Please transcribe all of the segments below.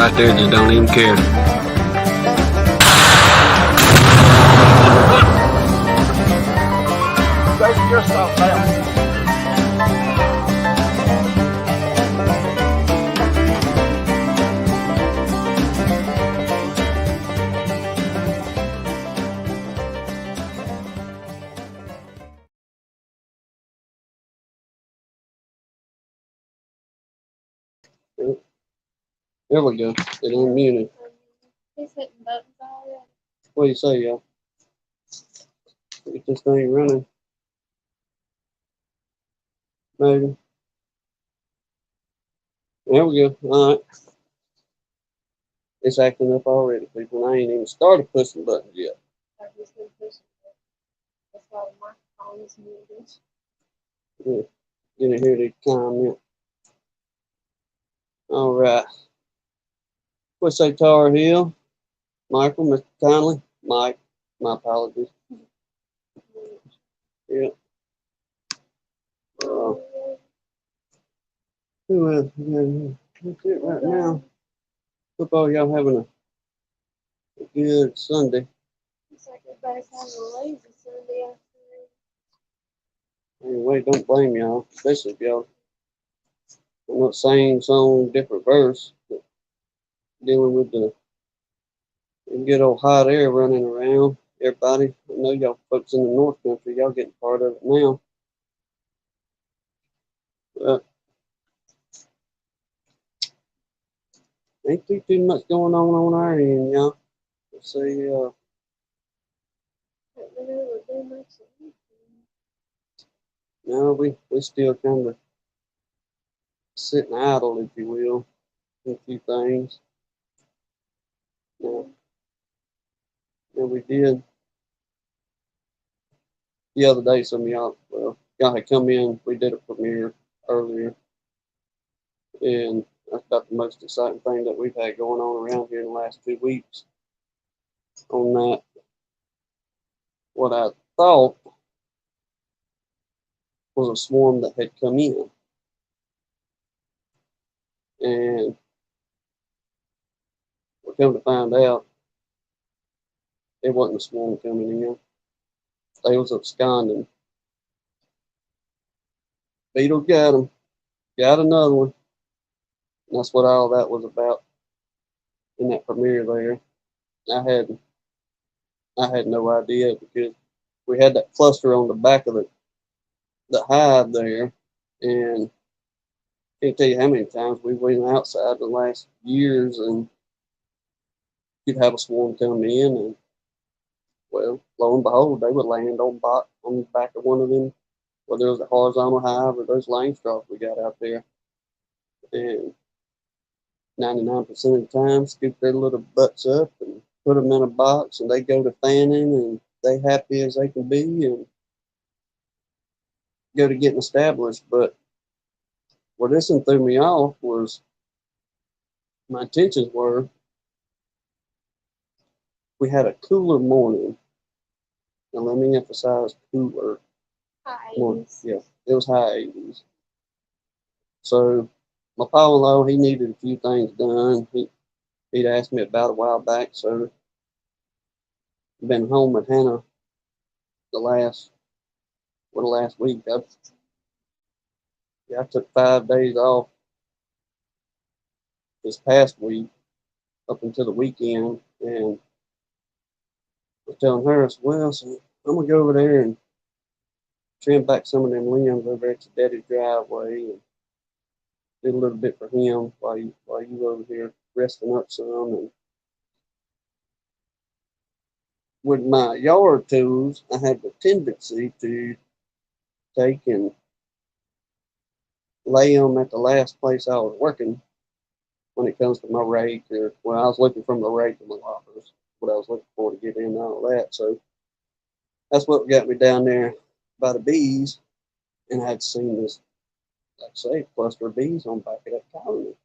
right there just don't even care. Take yourself down. There we go. It unmuted. He's hitting buttons already. What do you say, y'all? Get this thing running. Maybe. There we go. All right. It's acting up already, people. I ain't even started pushing buttons yet. I've just been pushing it. That's why the microphone is muted. Yeah. Get in here to comment. All right. What say, Tar Heel? Michael, Mr. Conley? Mike. My apologies. Yeah. Who else? Yeah, that's it right now. Hope all y'all having a good Sunday. It's like everybody's having a lazy Sunday afternoon. Anyway, don't blame y'all, especially if y'all are not singing song, different verse, but dealing with the good old hot air running around. Everybody, I know y'all folks in the North Country, y'all getting part of it now. But ain't too much going on our end, y'all. Let's see, no, we still kind of sitting idle, if you will, in a few things. Yeah. And we did the other day, some of y'all had come in, we did a premiere earlier, and that's about the most exciting thing that we've had going on around here in the last 2 weeks. On that, what I thought was a swarm that had come in, and we come to find out it wasn't a swarm coming in. They was absconding. Beetle got them, got another one. And that's what all that was about in that premiere there. I had no idea because we had that cluster on the back of the hive there, and I can't tell you how many times we went outside the last years and you'd have a swarm come in, and well, lo and behold, they would land on the back of one of them, whether it was a horizontal hive or those lane straws we got out there, and 99% of the time, scoop their little butts up and put them in a box, and they go to fanning, and they happy as they can be, and go to getting established. But what this one threw me off was my intentions were we had a cooler morning. Now let me emphasize cooler. High Morning. 80s. Yeah, it was high 80s. So my father-in-law, he needed a few things done. He'd asked me about a while back, so I've been home with Hannah the last week. I took 5 days off this past week up until the weekend, and I was telling her, I said, well, so I'm gonna go over there and trim back some of them limbs over at your daddy's driveway and did a little bit for him while you were over here resting up some. And with my yard tools, I had the tendency to take and lay them at the last place I was working when it comes to my rake, or well, I was looking from the rake to my loppers, what I was looking for to get in and all that. So that's what got me down there by the bees, and I had seen this, like I say, cluster of bees on back of that colony.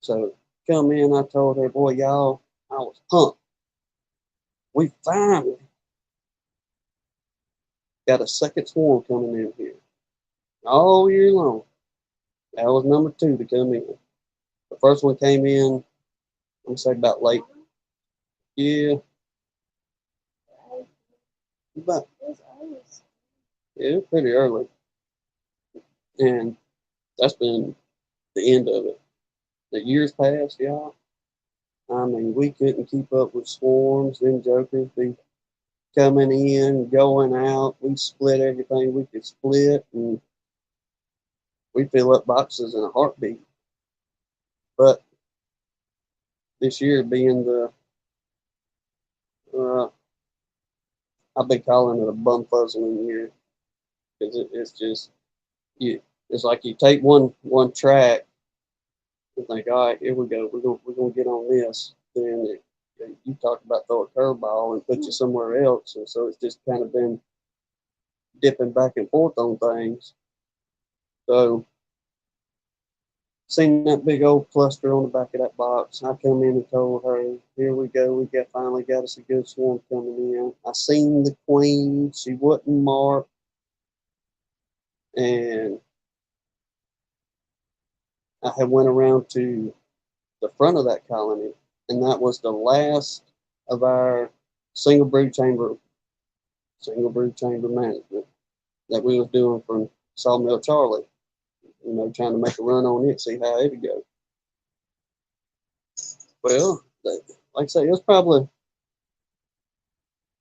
So come in, I told her, boy, y'all, I was pumped. We finally got a second swarm coming in here all year long. That was number 2 to come in. The first one came in, I'm gonna say about late. Yeah, about yeah, pretty early, and that's been the end of it. The years passed, y'all. I mean, we couldn't keep up with swarms. Them jokers be coming in, going out. We split everything we could split, and we fill up boxes in a heartbeat. But this year being uh, I've been calling it a bum fuzzling year because it's just you. It's like you take one track and think, all right, here we go. We're gonna get on this. Then you talk about throw a curveball and put you somewhere else, and so it's just kind of been dipping back and forth on things. So seen that big old cluster on the back of that box. I come in and told her, here we go. We finally got us a good swarm coming in. I seen the queen. She wasn't marked. And I had went around to the front of that colony, and that was the last of our single brood chamber management that we was doing from Sawmill Charlie. Trying to make a run on it, see how it'd go. Well, like I say, it was probably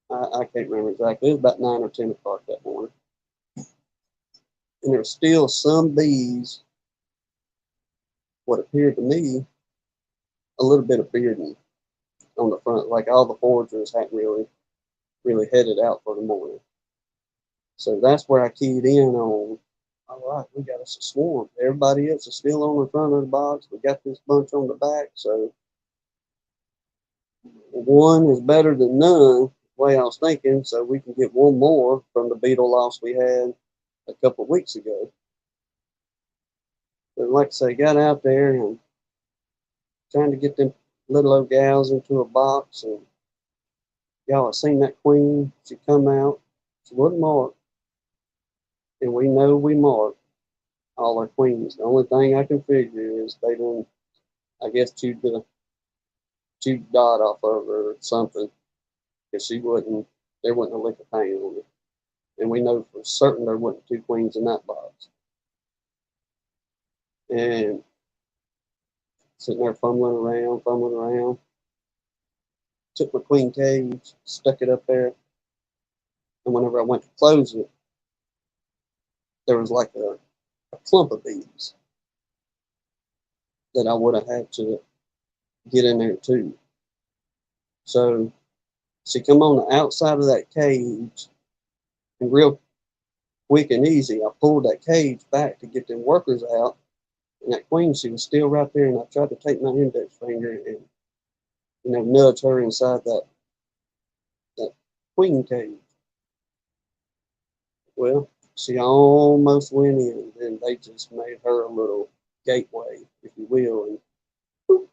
I can't remember exactly. It was about 9 or 10 o'clock that morning, and there were still some bees. What appeared to me a little bit of bearding on the front, like all the foragers hadn't really headed out for the morning. So that's where I keyed in on. All right, we got us a swarm. Everybody else is still on the front of the box. We got this bunch on the back. So one is better than none, the way I was thinking. So we can get one more from the beetle loss we had a couple of weeks ago. But like I say, got out there and trying to get them little old gals into a box. And y'all have seen that queen. She come out. She wasn't marked. And we know we marked all our queens. The only thing I can figure is they done, I guess, chewed the dot off of her or something, because there wasn't a lick of paint on it. And we know for certain there wasn't two queens in that box. And sitting there fumbling around, took my queen cage, stuck it up there, and whenever I went to close it, there was like a clump of bees that I would have had to get in there too. So she come on the outside of that cage, and real quick and easy, I pulled that cage back to get them workers out, and that queen, she was still right there, and I tried to take my index finger and nudge her inside that queen cage. Well, she almost went in, and they just made her a little gateway, if you will, and whoop,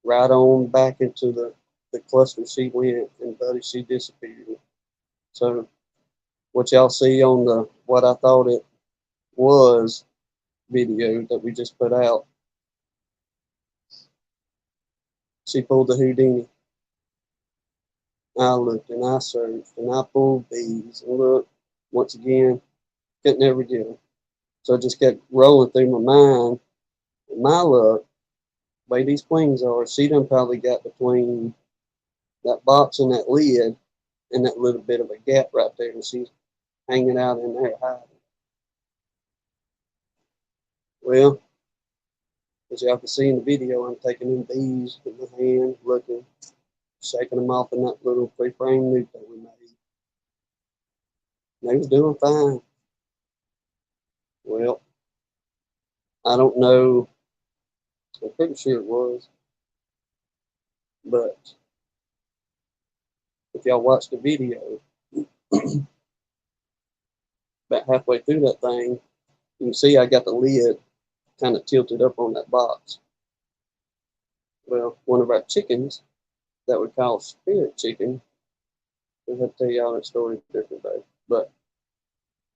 right on back into the cluster she went, and buddy, she disappeared. So what y'all see on the what I thought it was video that we just put out, she pulled the Houdini. I looked and I searched and I pulled bees and looked. Once again, couldn't ever get them. So it just kept rolling through my mind. And my luck, the way these queens are, she done probably got between that box and that lid and that little bit of a gap right there, and she's hanging out in there hiding. Well, as y'all can see in the video, I'm taking them bees in my hand, looking, shaking them off in that little pre-frame nuke that we made. And they was doing fine. Well, I don't know. I'm pretty sure it was. But if y'all watch the video, about halfway through that thing, you can see I got the lid kind of tilted up on that box. Well, one of our chickens that we call spirit chicken, we'll have to tell y'all that story a different day. But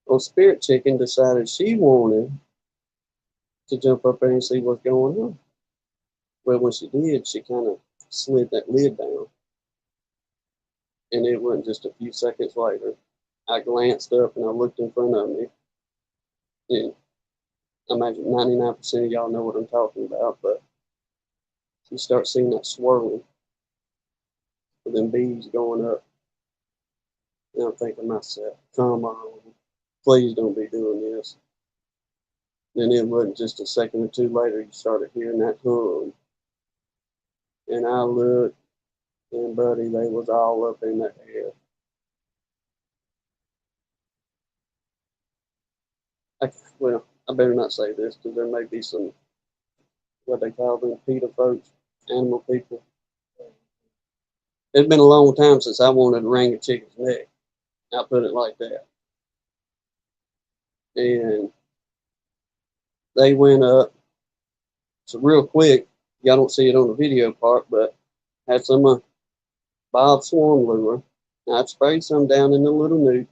old spirit chicken decided she wanted to jump up there and see what's going on. Well, when she did, she kind of slid that lid down, and it wasn't just a few seconds later. I glanced up and I looked in front of me, and I imagine 99% of y'all know what I'm talking about, but you start seeing that swirling of them bees going up. And I'm thinking to myself, come on, please don't be doing this. Then it wasn't just a second or two later, you started hearing that hum. And I looked, and buddy, they was all up in the air. Well, I better not say this because there may be some, what they call them, PETA folks, animal people. It's been a long time since I wanted to wring a chicken's neck. I'll put it like that. And they went up. So real quick, y'all don't see it on the video part, but had some Bob Swarm lure. And I'd sprayed some down in the little nuke.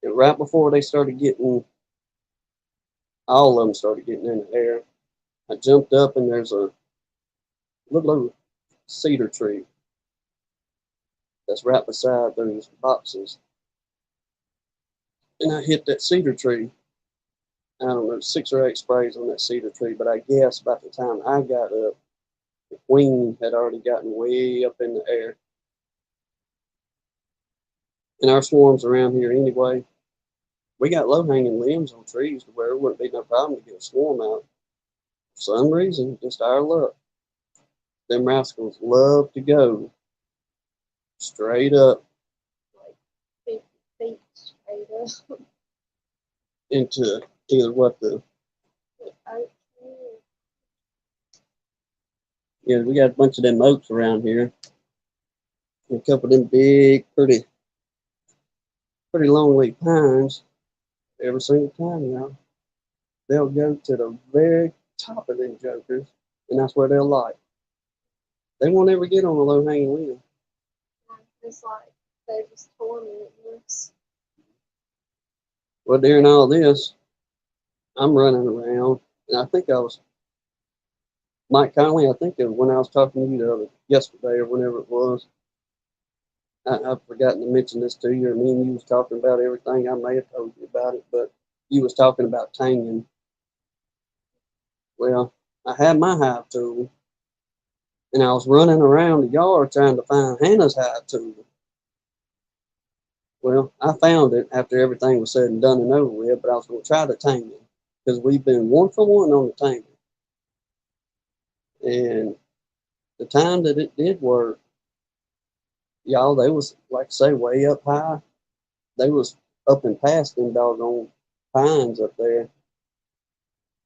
And right before they started getting, all of them started getting in the air, I jumped up and there's a little cedar tree that's right beside those boxes. And I hit that cedar tree. I don't know, 6 or 8 sprays on that cedar tree, but I guess by the time I got up, the queen had already gotten way up in the air. And our swarms around here anyway, we got low-hanging limbs on trees to where it wouldn't be no problem to get a swarm out. For some reason, just our luck, them rascals love to go straight up Like feet straight up. into either what the, yeah, we got a bunch of them oaks around here. And a couple of them big, pretty long leaf pines. Every single time, y'all, they'll go to the very top of them jokers, and that's where they'll light. They won't ever get on a low hanging limb. It's like they're just tormenting us. Well, during all this, I'm running around, and I think I was Mike Conley. I think it was when I was talking to you yesterday or whenever it was. I've forgotten to mention this to you, or me and you was talking about everything. I may have told you about it, but you was talking about tanging. Well, I had my hive tool, and I was running around the yard trying to find Hannah's hive tool. Well, I found it after everything was said and done and over with, but I was going to try to tang it because we've been 1 for 1 on the tanging. And the time that it did work, y'all, they was, like I say, way up high. They was up and past them doggone pines up there.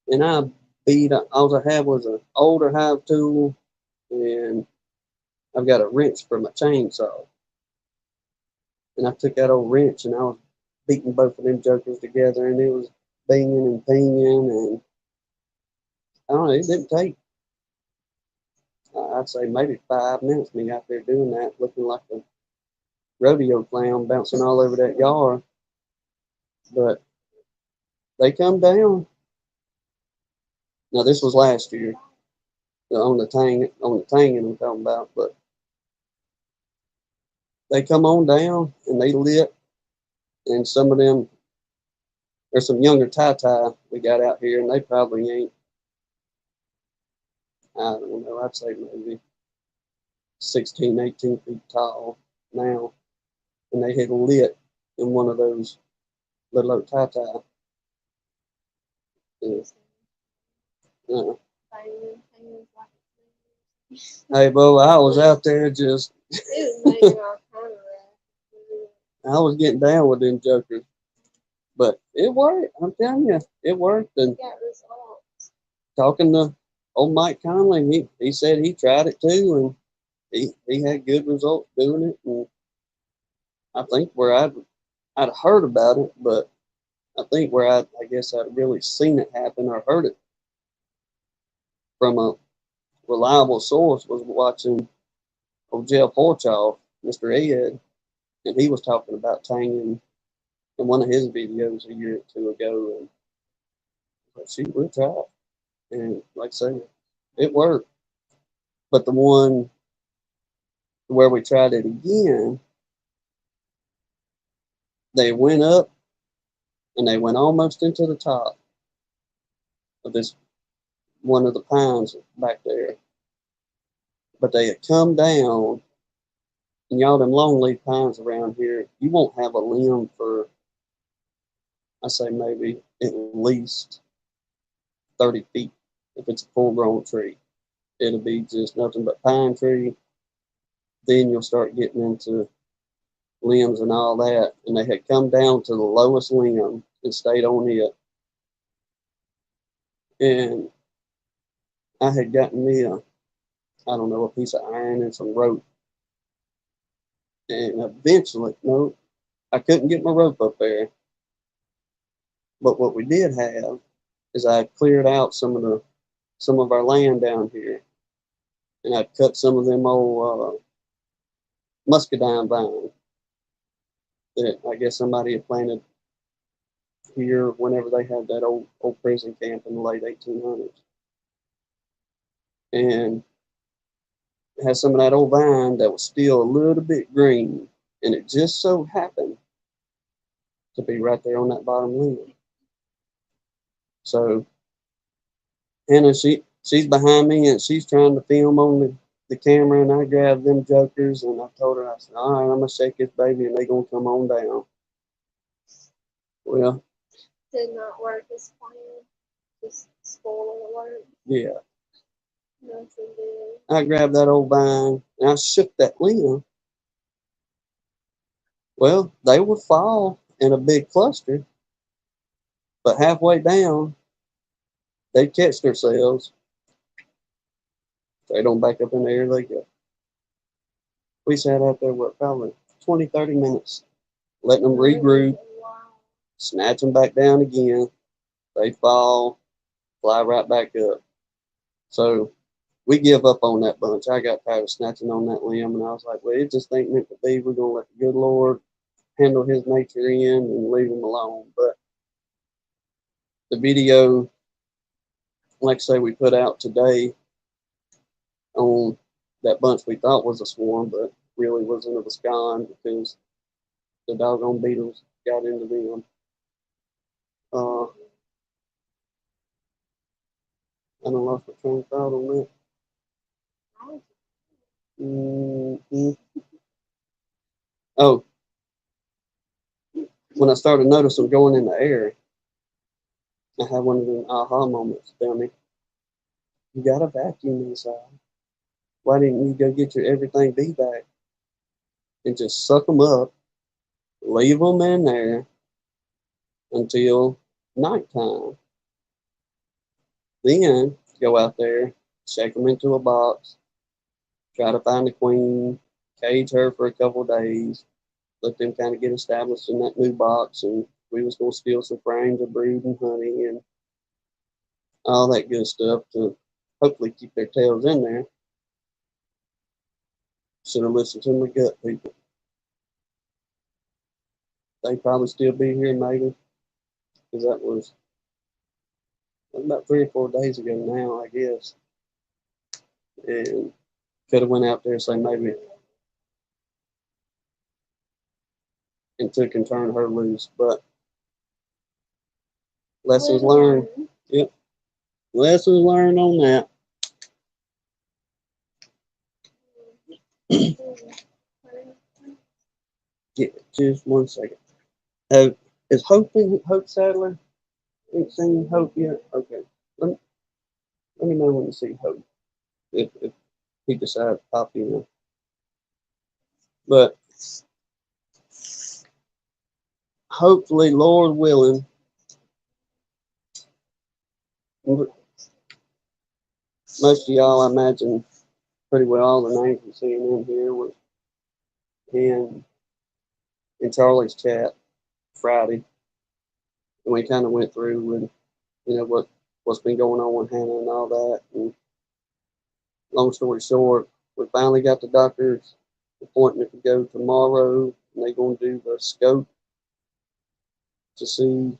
And I beat, all I had was an older hive tool, and I've got a wrench for my chainsaw. And I took that old wrench and I was beating both of them jokers together, and it was binging and pinging, and I don't know, it didn't take, I'd say maybe 5 minutes me out there doing that, looking like a rodeo clown bouncing all over that yard. But they come down. Now this was last year on the tanging I'm talking about, but they come on down and they lit, and some of them, there's some younger tie we got out here, and they probably ain't, I don't know, I'd say maybe 16, 18 feet tall now, and they had lit in one of those little old tie. Uh, hey, Bo, I was out there just, I was getting down with them jokers, but it worked. I'm telling you, it worked. And talking to old Mike Conley, he said he tried it too, and he had good results doing it. And I think where I'd heard about it, but I think where I guess I'd really seen it happen or heard it from a reliable source was watching old Jeff Horchoff, Mr. Ed, and he was talking about tanging in one of his videos a year or two ago. And But we'll try it. And like I say, it worked. But the one where we tried it again, they went up and they went almost into the top of this one of the pines back there. But they had come down, and y'all, them longleaf pines around here, you won't have a limb for, I say maybe at least 30 feet if it's a full grown tree. It'll be just nothing but pine tree. Then you'll start getting into limbs and all that. And they had come down to the lowest limb and stayed on it. And I had gotten me I don't know, a piece of iron and some rope. And eventually, no, I couldn't get my rope up there. But what we did have is I cleared out some of our land down here, and I cut some of them old muscadine vines that I guess somebody had planted here whenever they had that old prison camp in the late 1800s, and it had some of that old vine that was still a little bit green, and it just so happened to be right there on that bottom limb. So Hannah, she's behind me and she's trying to film on the camera, and I grabbed them jokers and I told her, I said, all right, I'm gonna shake this baby and they gonna come on down. Well, Did not work as planned. Just spoiler alert. yeah. Nothing did. I grabbed that old vine and I shook that limb. Well, they would fall in a big cluster, but halfway down, they'd catch themselves. Straight on back up in the air they go. We sat out there, what, probably 20, 30 minutes, letting them regroup, Wow. snatch them back down again. They fall, fly right back up. So we give up on that bunch. I got tired of snatching on that limb, and I was like, well, it just ain't meant to be. We're going to let the good Lord handle his nature in and leave him alone. But the video, like I say, we put out today on that bunch we thought was a swarm, but really was an abscond because the doggone beetles got into them. I don't lost my train of thought on that. Mm-hmm. Oh, when I started noticing going in the air, I had one of them aha moments. Tell me, you got a vacuum inside. Why didn't you go get your everything bee back and just suck them up, leave them in there until nighttime? Then go out there, shake them into a box, try to find a queen, cage her for a couple of days, let them kind of get established in that new box, and we was going to steal some frames of brood and honey and all that good stuff to hopefully keep their tails in there. Should have listened to my gut people. They'd probably still be here maybe, because that was about 3 or 4 days ago now, I guess. And could have went out there, say maybe, and took and turned her loose. But lessons learned. Yep. Lessons learned on that. Yeah, just 1 second. Is Hope Sadler? Ain't seen Hope yet? Okay. Let me know when you see Hope. If he decides to pop in. But hopefully, Lord willing, most of y'all, I imagine, pretty well all the names we're seeing in here was in Charlie's chat Friday, and we kind of went through with what's been going on with Hannah and all that. And long story short, we finally got the doctor's appointment to go tomorrow, and they're going to do the scope to see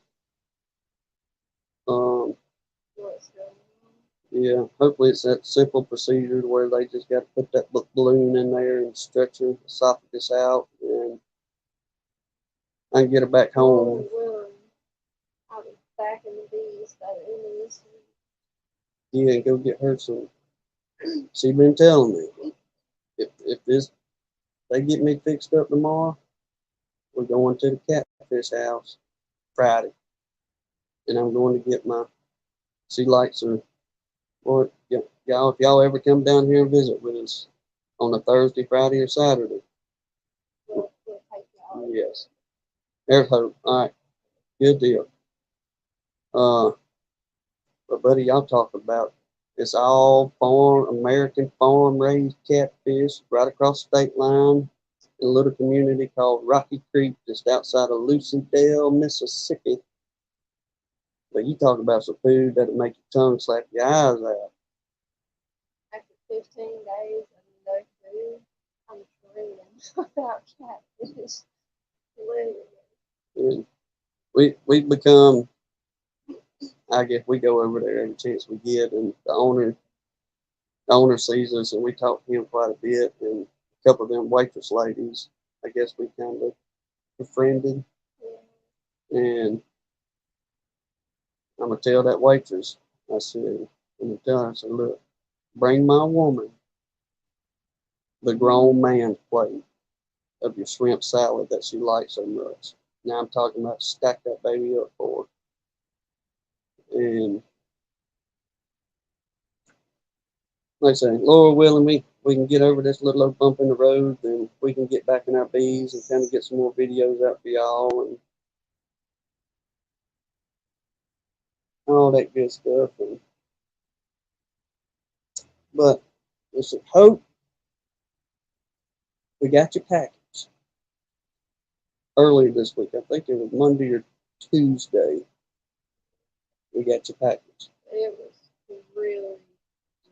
Yeah, hopefully it's that simple procedure where they just got to put that balloon in there and stretch her esophagus out, and I can get her back home. Lord willing, I'll be back in the bees by the end of this week. Yeah, go get her some. She been telling me if this they get me fixed up tomorrow, we're going to the catfish house Friday, and I'm going to get my. She likes her. Or y'all, if y'all ever come down here and visit with us on a Thursday, Friday, or Saturday, We'll take y'all. yes, there's hope. All right, good deal. Uh, but buddy, y'all talk about it's all American farm raised catfish right across the state line in a little community called Rocky Creek, just outside of Lucydale, Mississippi. But you talk about some food that'll make your tongue slap your eyes out. After 15 days of no food, I'm dreaming about catfish. Literally. And we become, I guess we go over there every chance we get, and the owner sees us, and we talk to him quite a bit, and a couple of them waitress ladies, I guess we kind of befriended, Yeah. and I'm gonna tell that waitress, I said, I'm gonna tell her, I said, look, bring my woman the grown man's plate of your shrimp salad that she likes so much. Now I'm talking about stack that baby up for her. And like I say, Lord willing, we can get over this little old bump in the road, and we can get back in our bees and kind of get some more videos out for y'all and all that good stuff. But listen, hope we got your package earlier this week. I think it was Monday or Tuesday. We got your package. It was really,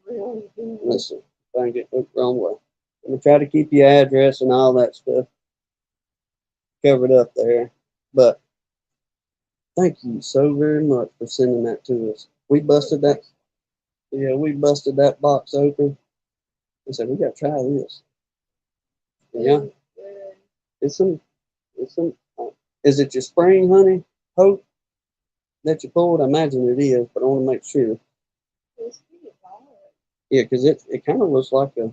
really good. Listen, if I can get hooked the wrong way. I'm gonna try to keep your address and all that stuff covered up there. But thank you so very much for sending that to us. We busted that. Yeah, we busted that box open and said we gotta try this. And yeah, Good. it's some, it's some. Is it your spring honey? Hope that you pulled? I imagine it is, but I want to make sure. It's pretty hard. Yeah, because it kind of looks like a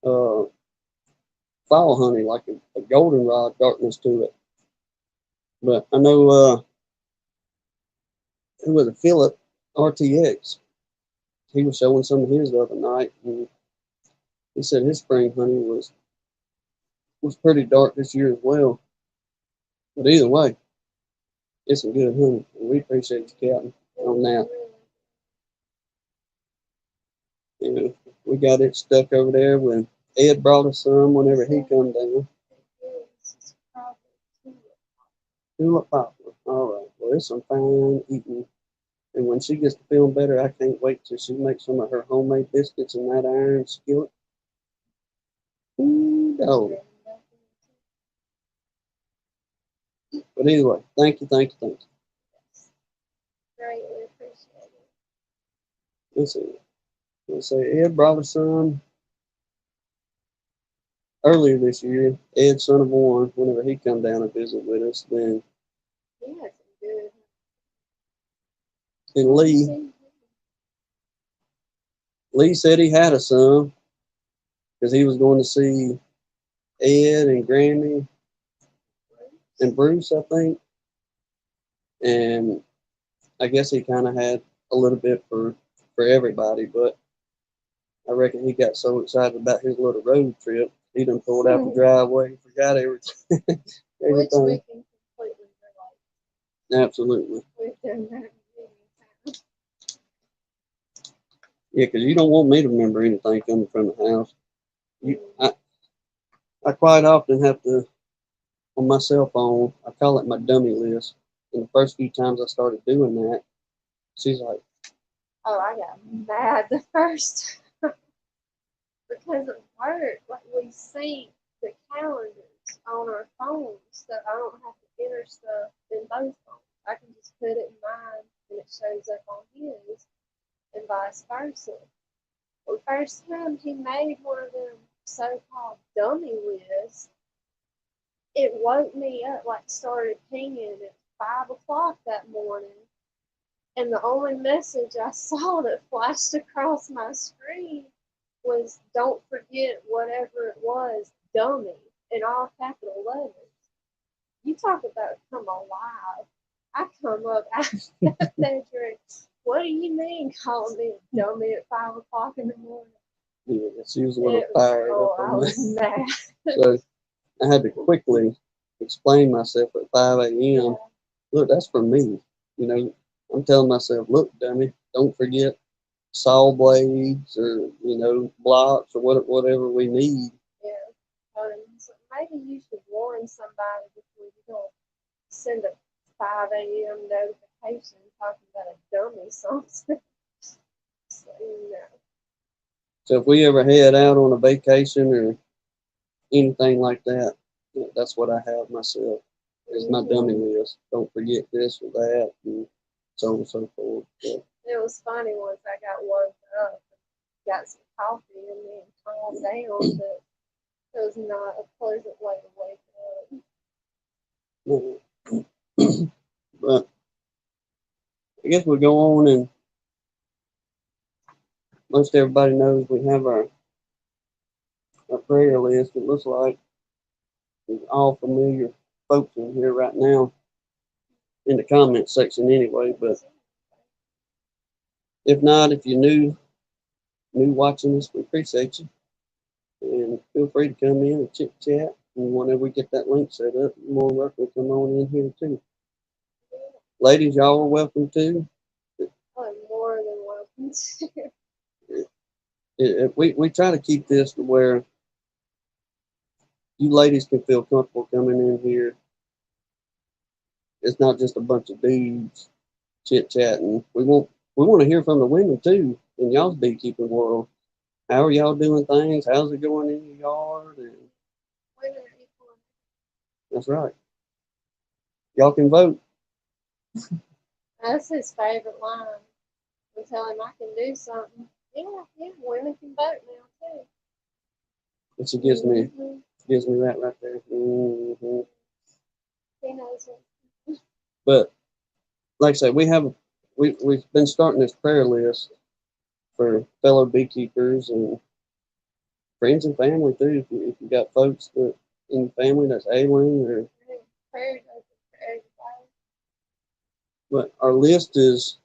uh, fall honey, like a goldenrod darkness to it. But I know it was a Philip RTX. He was showing some of his the other night, and he said his spring honey was pretty dark this year as well. But either way, it's some good honey. And we appreciate you, Captain, on that. You know, we got it stuck over there when Ed brought us some whenever he come down. It's probably too Tulip poplar. All right. Well, it's some fine eating. And when she gets to feeling better, I can't wait till she makes some of her homemade biscuits in that iron skillet. Ooh, dog. But anyway, thank you, thank you, thank you. greatly appreciated. Let's see. Let's say Ed brought us some earlier this year. Ed, son of one, whenever he come down and visit with us, then He had some good. and Lee said he had a son because he was going to see Ed and Granny and Bruce, I think. And I guess he kind of had a little bit for everybody, but I reckon he got so excited about his little road trip, he done pulled out the driveway, forgot everything. Which we everything. can completely relate. Absolutely. We've done that many times. Yeah, because you don't want me to remember anything coming from the house. I quite often have to, on my cell phone, I call it my dummy list. And the first few times I started doing that, she's like, Oh, I got mad the first because of work. Like we sync the calendars on our phones, so I don't have to enter stuff in both phones. I can just put it in mine and it shows up on his. and vice versa. The first time he made one of them so-called dummy lists, it woke me up, like started pinging at 5 o'clock that morning. And the only message I saw that flashed across my screen was "Don't forget whatever it was, dummy," in all capital letters. You talk about come alive. I come up out of that bedroom. What do you mean calling me a dummy at 5 o'clock in the morning? Yeah, she was a little fired up I on was that. mad. So I had to quickly explain myself at 5 a.m. Yeah. Look, that's for me. You know, I'm telling myself, look, dummy, don't forget saw blades or, blocks or whatever we need. Yeah. So maybe you should warn somebody before you don't send a 5 a.m. notification talking about a dummy something. So, So if we ever head out on a vacation or anything like that, that's what I have myself. Is my dummy list. Don't forget this or that, and so on and so forth. So, It was funny once I got woken up, got some coffee in me and calmed down, but it was not a pleasant way to wake up. but I guess we'll go on, and most everybody knows we have our prayer list. It looks like it's all familiar folks in here right now in the comment section anyway. But if not, if you're new watching us, we appreciate you. And feel free to come in and chit chat. And whenever we get that link set up, you're more welcome to come on in here too. Ladies, y'all are welcome too. I'm more than welcome to. We try to keep this to where you ladies can feel comfortable coming in here. It's not just a bunch of dudes chit chatting. We want to hear from the women too in y'all's beekeeping world. How are y'all doing things? How's it going in your yard? And that's right. Y'all can vote. That's his favorite line. We tell him I can do something. Yeah, women can vote now too. And she gives me that right there. Mm-hmm. He knows it. But like I said, we've been starting this prayer list for fellow beekeepers and friends and family too. If you got folks that in your family that's ailing, or Prayer does it for everybody. but our list is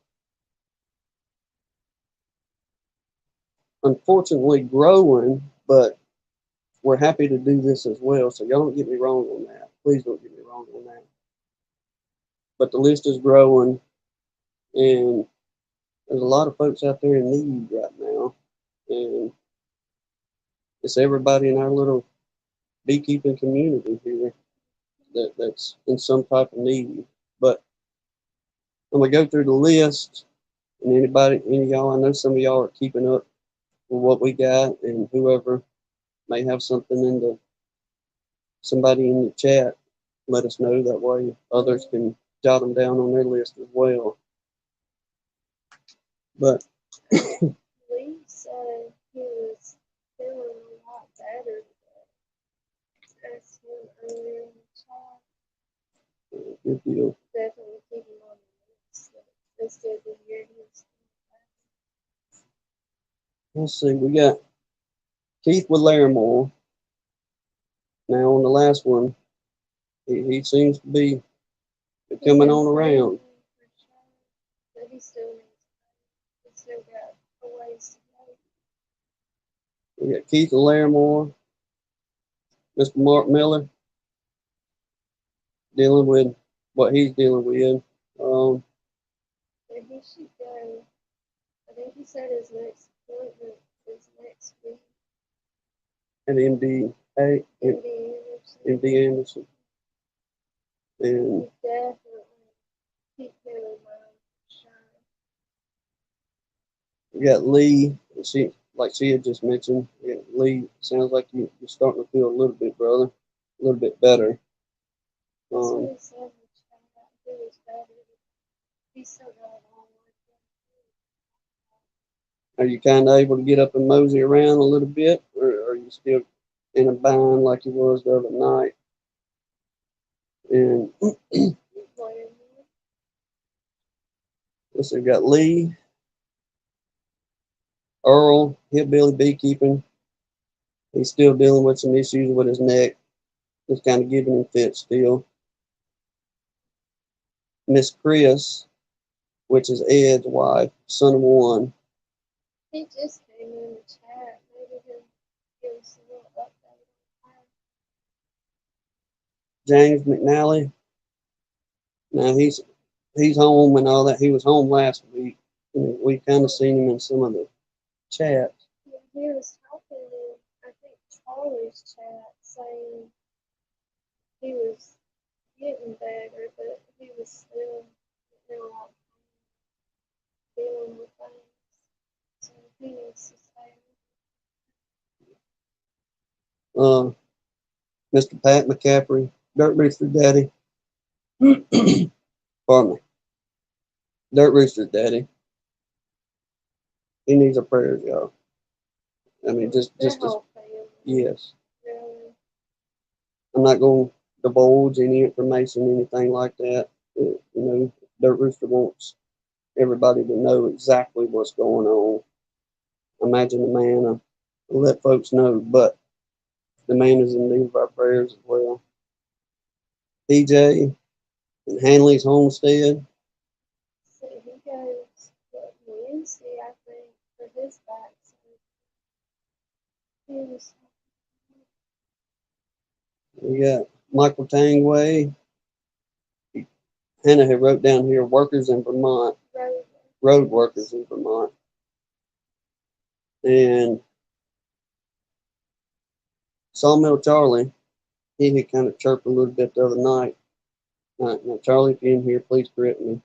unfortunately growing, but we're happy to do this as well. So y'all don't get me wrong on that. Please don't get me wrong on that. But the list is growing, and there's a lot of folks out there in need right now, and it's everybody in our little beekeeping community here that's in some type of need. But I'm gonna go through the list, and any of y'all, I know some of y'all are keeping up with what we got, and whoever may have something somebody in the chat, let us know. That way others can jot them down on their list as well. But Lee said he was feeling a lot better today. Asked him earlier in the chat. good deal. Definitely keep him on the list. This good to hear his. Let's see, we got Keith with Larimore. Now on the last one, he seems to be coming on around. But he still got a ways to go. We got Keith and Larimore, Mr. Mark Miller, dealing with what he's dealing with. But he should go. I think he said his next appointment is next week. At MD Anderson. And Definitely keep him in mind for sure. we got Lee. She had just mentioned. Lee, sounds like you're starting to feel a little bit, brother, a little bit better. He still got a long way. Are you kind of able to get up and mosey around a little bit, or are you still in a bind like you was the other night? And let's see, we got Lee, Earl, hillbilly beekeeping. He's still dealing with some issues with his neck. Just kind of giving him fits still. Miss Chris, which is Ed's wife, son of one. He just came in the chat. Maybe he'll give us a little update on her. James McNally. Now he's home and all that. He was home last week. And we kind of seen him in some of the chats. Yeah, he was talking in, I think, Charlie's chat saying he was getting better, but he was still, you know, like dealing with things. So he needs to stay. Mr. Pat McCaffrey, Dirt Rooster Daddy. Pardon me. Dirt Rooster Daddy. He needs our prayers, y'all. I mean, just Their as, whole family, yes. really. I'm not going to divulge any information, anything like that. You know, Dirt Rooster wants everybody to know exactly what's going on. Imagine the man will let folks know, but the man is in need of our prayers as well. PJ and Hanley's Homestead. So he goes Wednesday, I think, for his back surgery. He was We got Michael Tangway. Hannah had wrote down here workers in Vermont, road workers in Vermont. And Sawmill Charlie, he had kind of chirped a little bit the other night. Now Charlie, if you're in here, please correct me.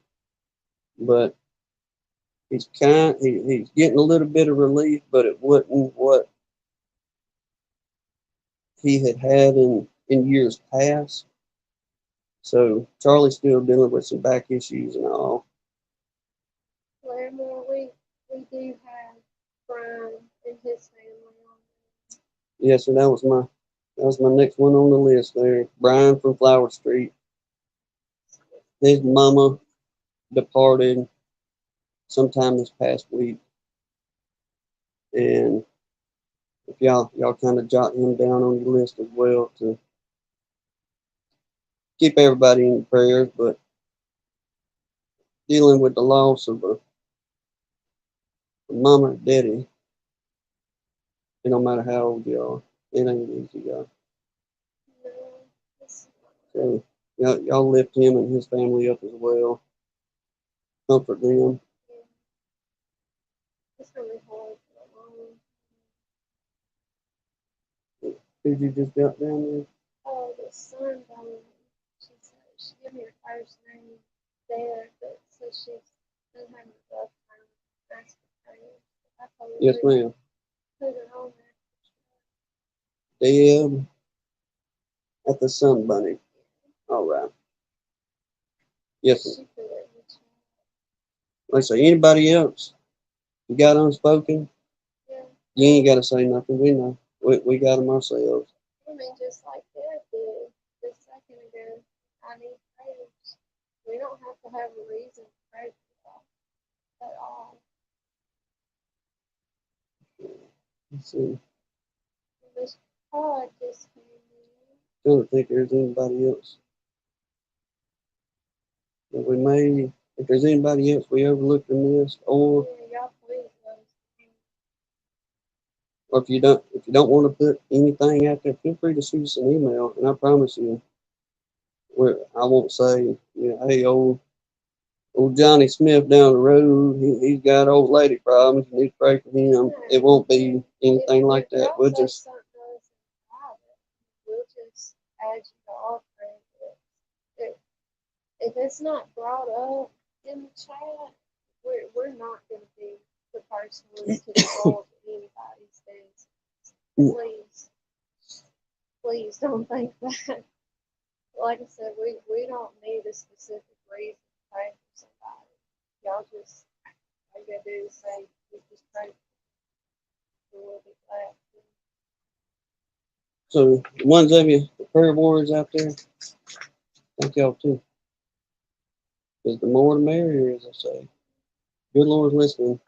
But he's getting a little bit of relief, but it wasn't what he had in years past. So Charlie's still dealing with some back issues and all. Claremore, we do have Brian and his family on Yes, and that was my next one on the list there. Brian from Flower Street. His mama departed sometime this past week. And if y'all kind of jot him down on your list as well to keep everybody in prayers, but dealing with the loss of a mama or daddy, it don't matter how old you are, it ain't easy, y'all. there. No, it's So y'all lift him and his family up as well. Comfort them. it's really hard for a mom. Who'd you just got down there? Oh, the son died. She said she gave me her first name there, but so she's been having a rough time asking prayers. I told her Yes, ma'am. put her on Deb at the Sun Bunny. All right. Yes, there. ma'am. She put it in the chat. Like I say, anybody else you got unspoken, Yeah. you ain't got to say nothing. We know. We got them ourselves. I mean, just like Dad did just a second ago, I need prayers. We don't have to have a reason to pray for that at all. Let's see. This pod just came in. Trying to think if there's anybody else that we may. If there's anybody else we overlooked in this, or Yeah, y'all please let us if you don't want to put anything out there, feel free to shoot us an email, and I promise you, I won't say, hey, old Johnny Smith down the road, he's got old lady problems. You need to pray for him. It won't be anything like that. We'll just something to us in private. We'll just add you to our friend list. If it's not brought up in the chat, we're not going to be the first ones to divulge anybody's business. Please, please don't think that. Like I said, we don't need a specific reason to pray for somebody. Y'all just all you gotta do is say, we just pray that. So the ones of you, the prayer warriors out there, thank y'all too. Because the more the merrier, as I say. Good Lord's listening.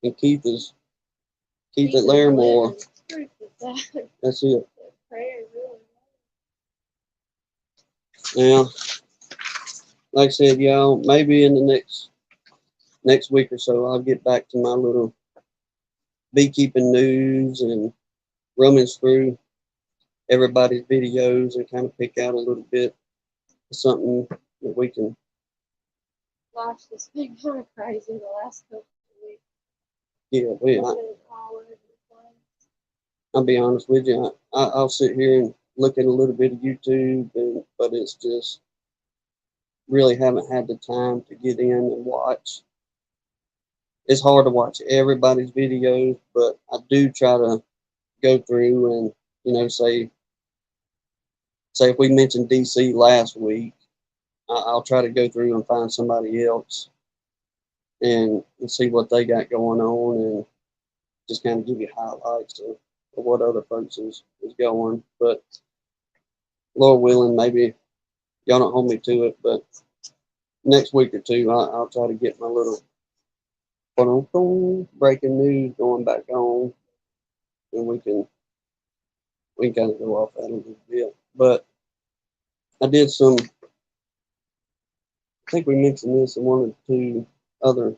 And Keith at Larimore. Proof of that. That's it. Prayer really. Now, like I said, y'all, maybe in the next week or so, I'll get back to my little beekeeping news and rummage through everybody's videos and kind of pick out a little bit of something that we can. Gosh, it's been kind of crazy the last couple of weeks. Yeah, It's been all over the place. I'll be honest with you. I'll sit here and look at a little bit of YouTube, but it's just really haven't had the time to get in and watch. It's hard to watch everybody's videos, but I do try to go through and say if we mentioned DC last week, I'll try to go through and find somebody else and see what they got going on and just kind of give you highlights of what other folks is going. But Lord willing, maybe y'all don't hold me to it, but next week or two, I'll try to get my little breaking news going back on, and we can kind of go off that a little bit. But I did some. I think we mentioned this in one or two other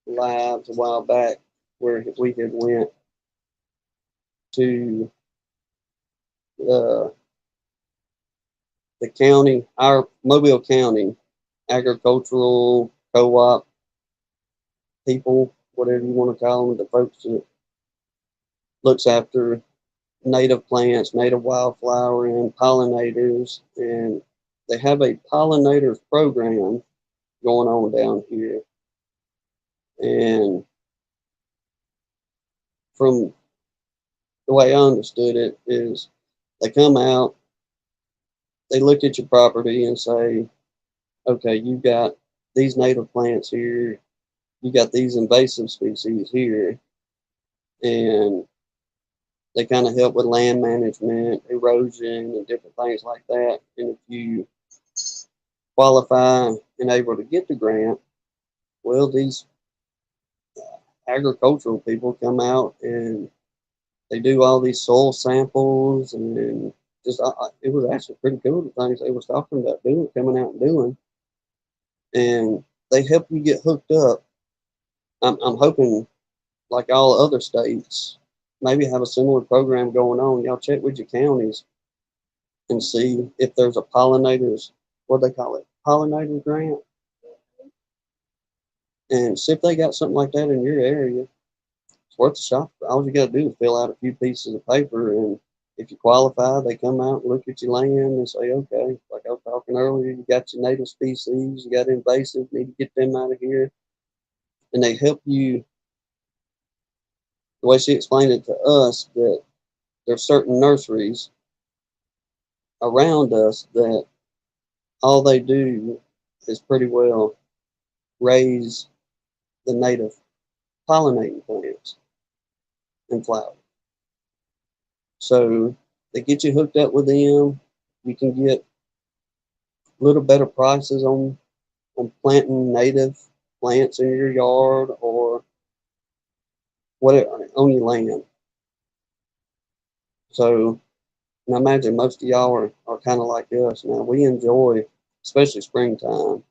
lives a while back, where we had went to uh, the county, our Mobile County agricultural co-op people, whatever you want to call them, the folks that looks after native plants, native wildflower, and pollinators. And they have a pollinators program going on down here. And from the way I understood it is they come out, they look at your property and say, okay, you've got these native plants here, you got these invasive species here, and they kind of help with land management, erosion, and different things like that. And if you qualify and able to get the grant, well, these agricultural people come out and they do all these soil samples and just it was actually pretty cool the things they was talking about doing, coming out and doing, and they help you get hooked up. I'm hoping, like all other states, maybe have a similar program going on. Y'all check with your counties and see if there's a pollinators, what they call it, pollinator grant, and see if they got something like that in your area. It's worth a shot. All you got to do is fill out a few pieces of paper, and if you qualify, they come out and look at your land and say, okay, like I was talking earlier, you got your native species, you got invasive, need to get them out of here, and they help you. The way she explained it to us, that there's certain nurseries around us that all they do is pretty well raise the native pollinating plants and flowers. So they get you hooked up with them. You can get a little better prices on planting native plants in your yard or whatever on your land. So, and I imagine most of y'all are kind of like us. Now we enjoy, especially springtime,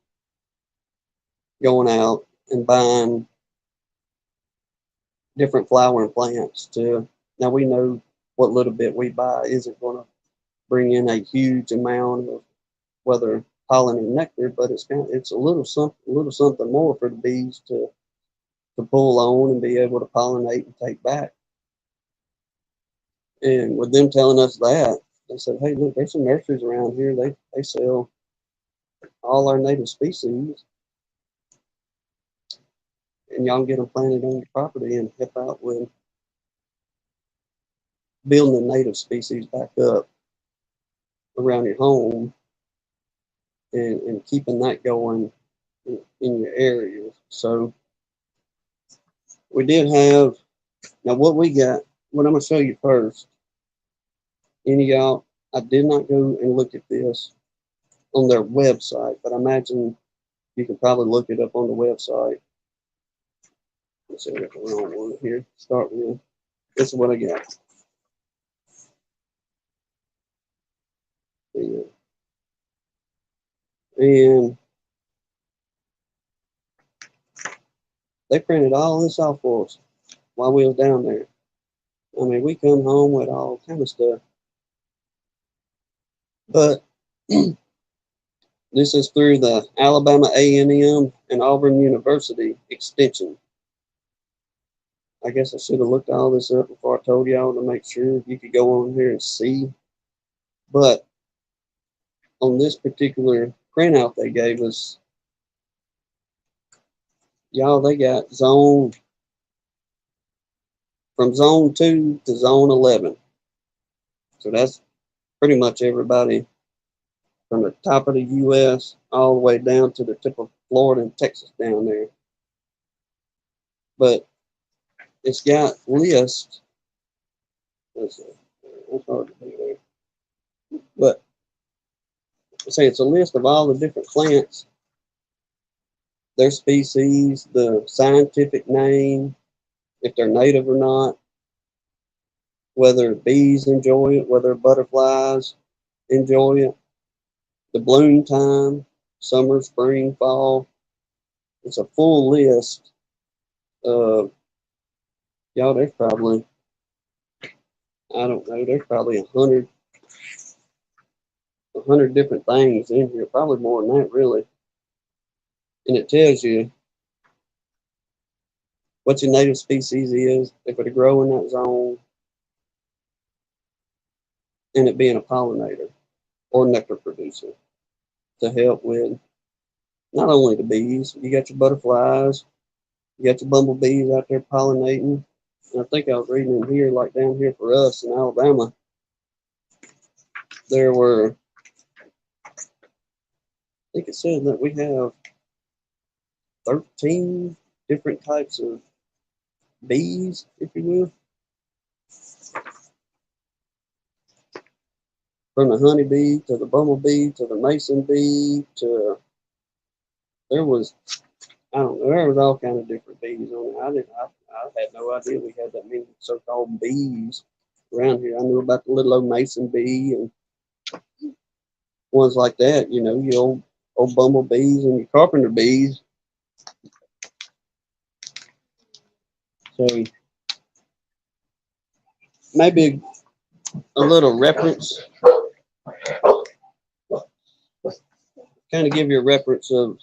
going out and buying different flowering plants to. Now we know what little bit we buy isn't going to bring in a huge amount of whether pollen and nectar, but it's a little something more for the bees to pull on and be able to pollinate and take back. And with them telling us that, they said, hey, look, there's some nurseries around here. They sell all our native species, and y'all can get them planted on your property and help out with building the native species back up around your home and keeping that going in your area. So we did have Now, what we got, what I'm going to show you first, any of y'all, I did not go and look at this on their website, but I imagine you can probably look it up on the website. Let's see, I got the wrong one here. Start with. This is what I got. Yeah. And they printed all this off for us while we was down there. I mean, we come home with all kind of stuff. But this is through the Alabama A&M and Auburn University Extension. I guess I should have looked all this up before I told y'all to make sure you could go on here and see. But on this particular printout they gave us, y'all, they got zone from zone 2 to zone 11. So that's pretty much everybody from the top of the U.S. all the way down to the tip of Florida and Texas down there. But it's got lists. Let's see, it's hard to do there. But I say it's a list of all the different plants, their species, the scientific name, if they're native or not, whether bees enjoy it, whether butterflies enjoy it, the bloom time, summer, spring, fall. It's a full list of, y'all, there's probably, I don't know, there's probably 100 different things in here, probably more than that, really. And it tells you what your native species is, if it grow in that zone, and it being a pollinator or nectar producer to help with not only the bees, you got your butterflies, you got your bumblebees out there pollinating. And I think I was reading in here, like down here for us in Alabama, there were, I think it said that we have 13 different types of bees, if you will. From the honeybee to the bumblebee to the mason bee to, there was, I don't know, there was all kind of different bees on it. I had no idea we had that many so-called bees around here. I knew about the little old mason bee and ones like that, you know, your old bumblebees and your carpenter bees. So maybe a little reference, kind of give you a reference of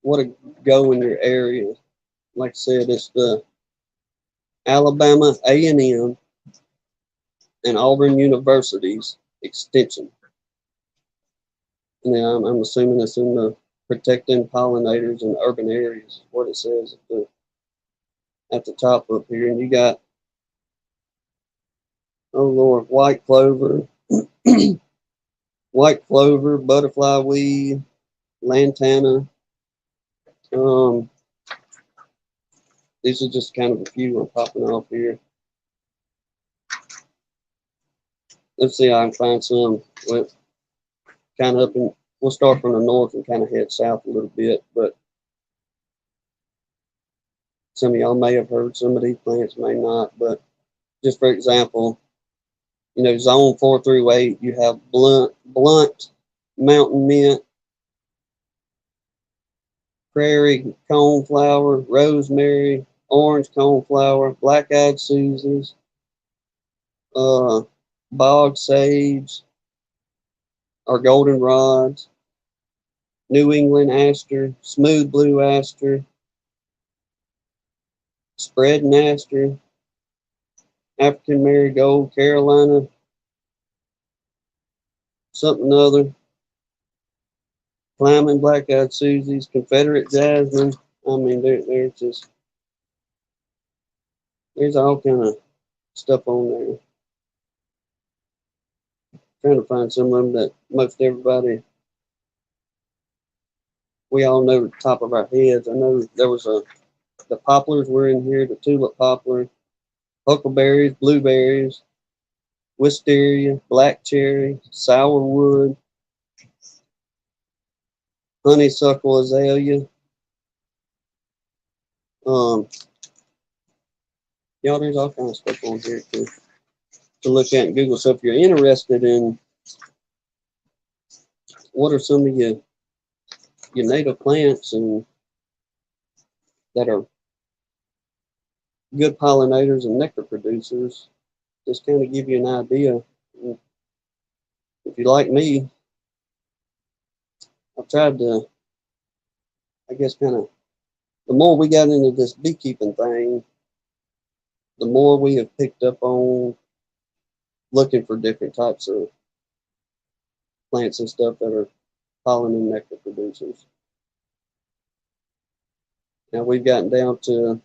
what to go in your area. Like I said, it's the Alabama A&M and Auburn University's extension. And I'm assuming it's in the protecting pollinators in urban areas, what it says at the top up here. And you got, oh Lord, white clover, white clover, butterfly weed, lantana. These are just kind of a few I'm popping off here. Let's see if I can find some with kind of up in, we'll start from the north and kind of head south a little bit, but some of y'all may have heard some of these plants, may not, but just for example, you know, zone 4 through 8, you have blunt mountain mint, prairie coneflower, rosemary, orange coneflower, black-eyed Susans, bog sage, or goldenrods, New England aster, smooth blue aster, spreading aster, African marigold, Carolina, something other, climbing black-eyed Susies, Confederate jasmine. I mean, there's just, there's all kind of stuff on there. Trying to find some of them that most everybody, we all know the top of our heads. I know there was a The poplars were in here, the tulip poplar, huckleberries, blueberries, wisteria, black cherry, sourwood, honeysuckle azalea. Um, Y'all, there's all kinds of stuff on here to look at in Google. So if you're interested in what are some of your native plants and that are good pollinators and nectar producers, just kind of give you an idea. If you like me, I've tried to, I guess, kind of, the more we got into this beekeeping thing, the more we have picked up on looking for different types of plants and stuff that are pollen and nectar producers. Now we've gotten down to,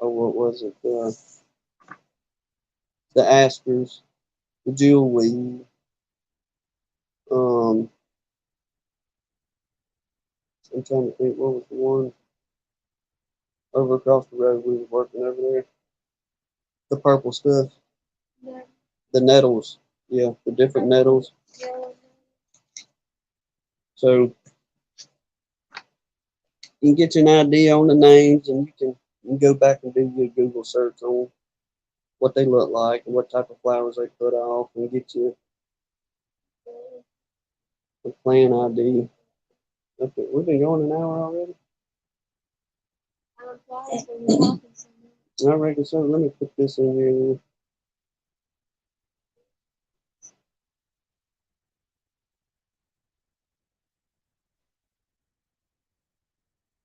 oh, what was it? The asters, the jewelweed. Um, I'm trying to think, what was the one over across the road we were working over there? The purple stuff, Yeah. the nettles. Yeah, the different nettles. Yellow. So you can get you an idea on the names, and you can go back and do your Google search on what they look like and what type of flowers they put off, and get you a plant ID. Okay, we've been going an hour already. Time flies when you're talking so much. I reckon so. Let me put this in here.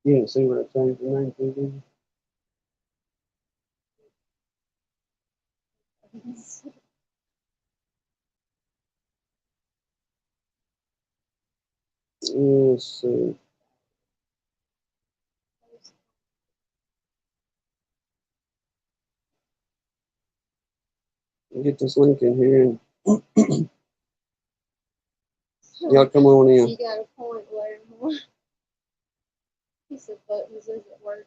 Yeah, see what I changed the name to. Did you? Let's see. I'll get this link in here, and y'all come on in. You got a point, Larry. He said buttons isn't working.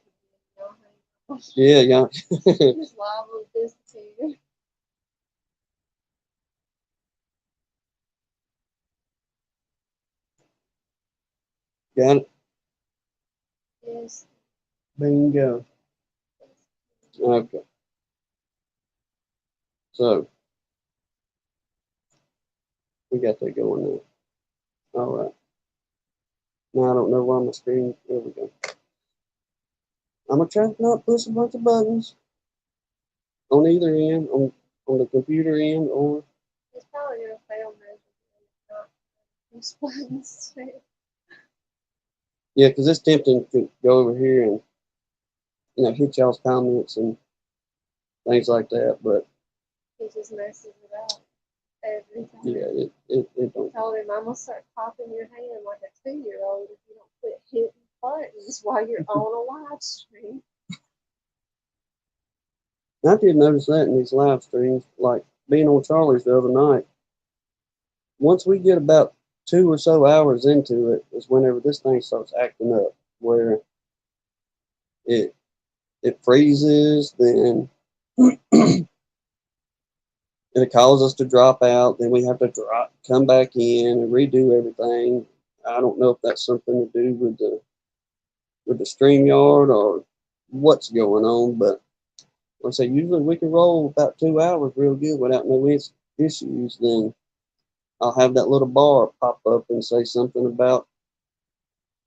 Yeah, yeah. He's liable to disappear. Got it. Yes. Bingo. Okay. So we got that going now. All right. Now I don't know why my screen. There we go. I'm gonna try to not push a bunch of buttons on either end, on the computer end, or It's probably gonna fail measure. These buttons too. yeah, because it's tempting to go over here and hit y'all's comments and things like that. But He just messes it up every time. yeah, it don't. I told him I'm gonna start popping your hand like a 2-year-old if you don't quit hitting buttons while you're on a live stream. I did notice that in these live streams, like being on Charlie's the other night. Once we get about 2 or so hours into it, is whenever this thing starts acting up, where it it freezes, then it causes us to drop out, then we have to come back in and redo everything. I don't know if that's something to do with the StreamYard or what's going on, but like I say, usually we can roll about 2 hours real good without no issues. Then I'll have that little bar pop up and say something about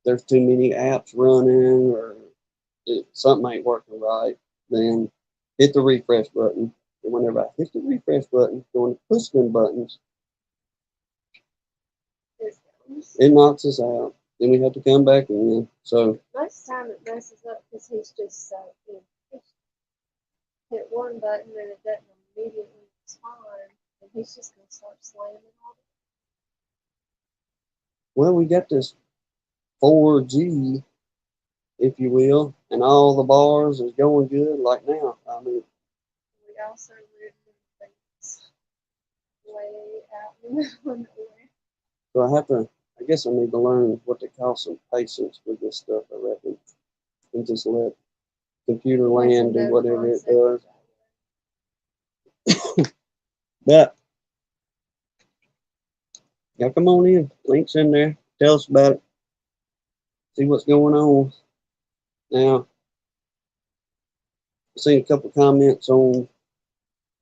there's too many apps running or something ain't working right. Then hit the refresh button. And whenever I hit the refresh button, going to push them buttons, it knocks us out. Then we have to come back in. So most of the time it messes up because he's just so impatient. Hit one button and it doesn't immediately respond, and he's just gonna start slamming on it. well, we got this 4G, if you will, and all the bars is going good like now. I mean, We also live in things way out in the middle of nowhere. so I guess I need to learn what to call some patience with this stuff, I reckon. and just let computer land do whatever it does. But y'all come on in. Link's in there. Tell us about it. See what's going on. Now, I've seen a couple of comments on,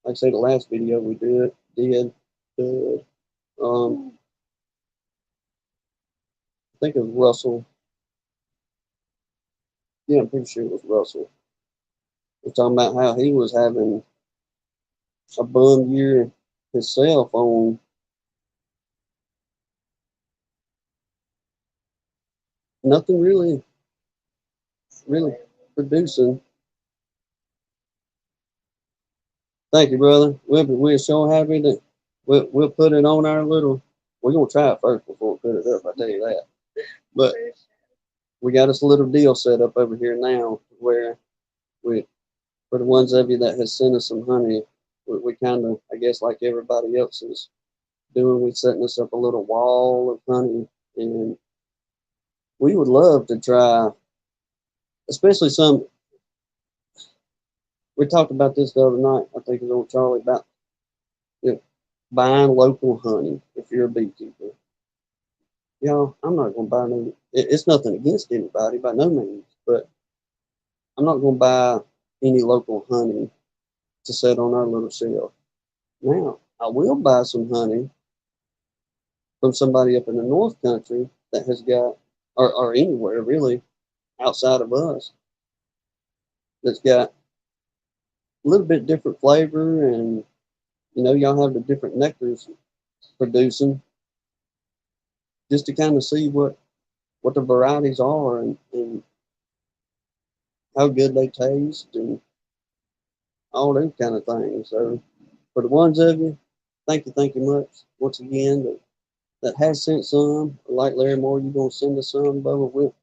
like I say, the last video we did. I think it was Russell. Yeah, I'm pretty sure it was Russell. We're talking about how he was having a bum year himself on nothing really producing. Thank you, brother. We're so happy that we'll put it on our little. We're gonna try it first before we put it up. I tell you that. But we got us a little deal set up over here now, where we, for the ones of you that has sent us some honey, we kind of, I guess, like everybody else is doing, we setting us up a little wall of honey, and we would love to try, especially some. We talked about this the other night. I think it was on Charlie about, you know, buying local honey if you're a beekeeper. You know, I'm not going to buy no. It's nothing against anybody by no means, but I'm not going to buy any local honey to set on our little shelf. Now, I will buy some honey from somebody up in the North Country that has got, or anywhere really outside of us, that's got a little bit different flavor, and you know, y'all have the different nectars producing, just to kind of see what the varieties are, and how good they taste and all those kind of things. So for the ones of you, thank you much once again that has sent some. Like Larry Moore, you're gonna send us some, Bubba.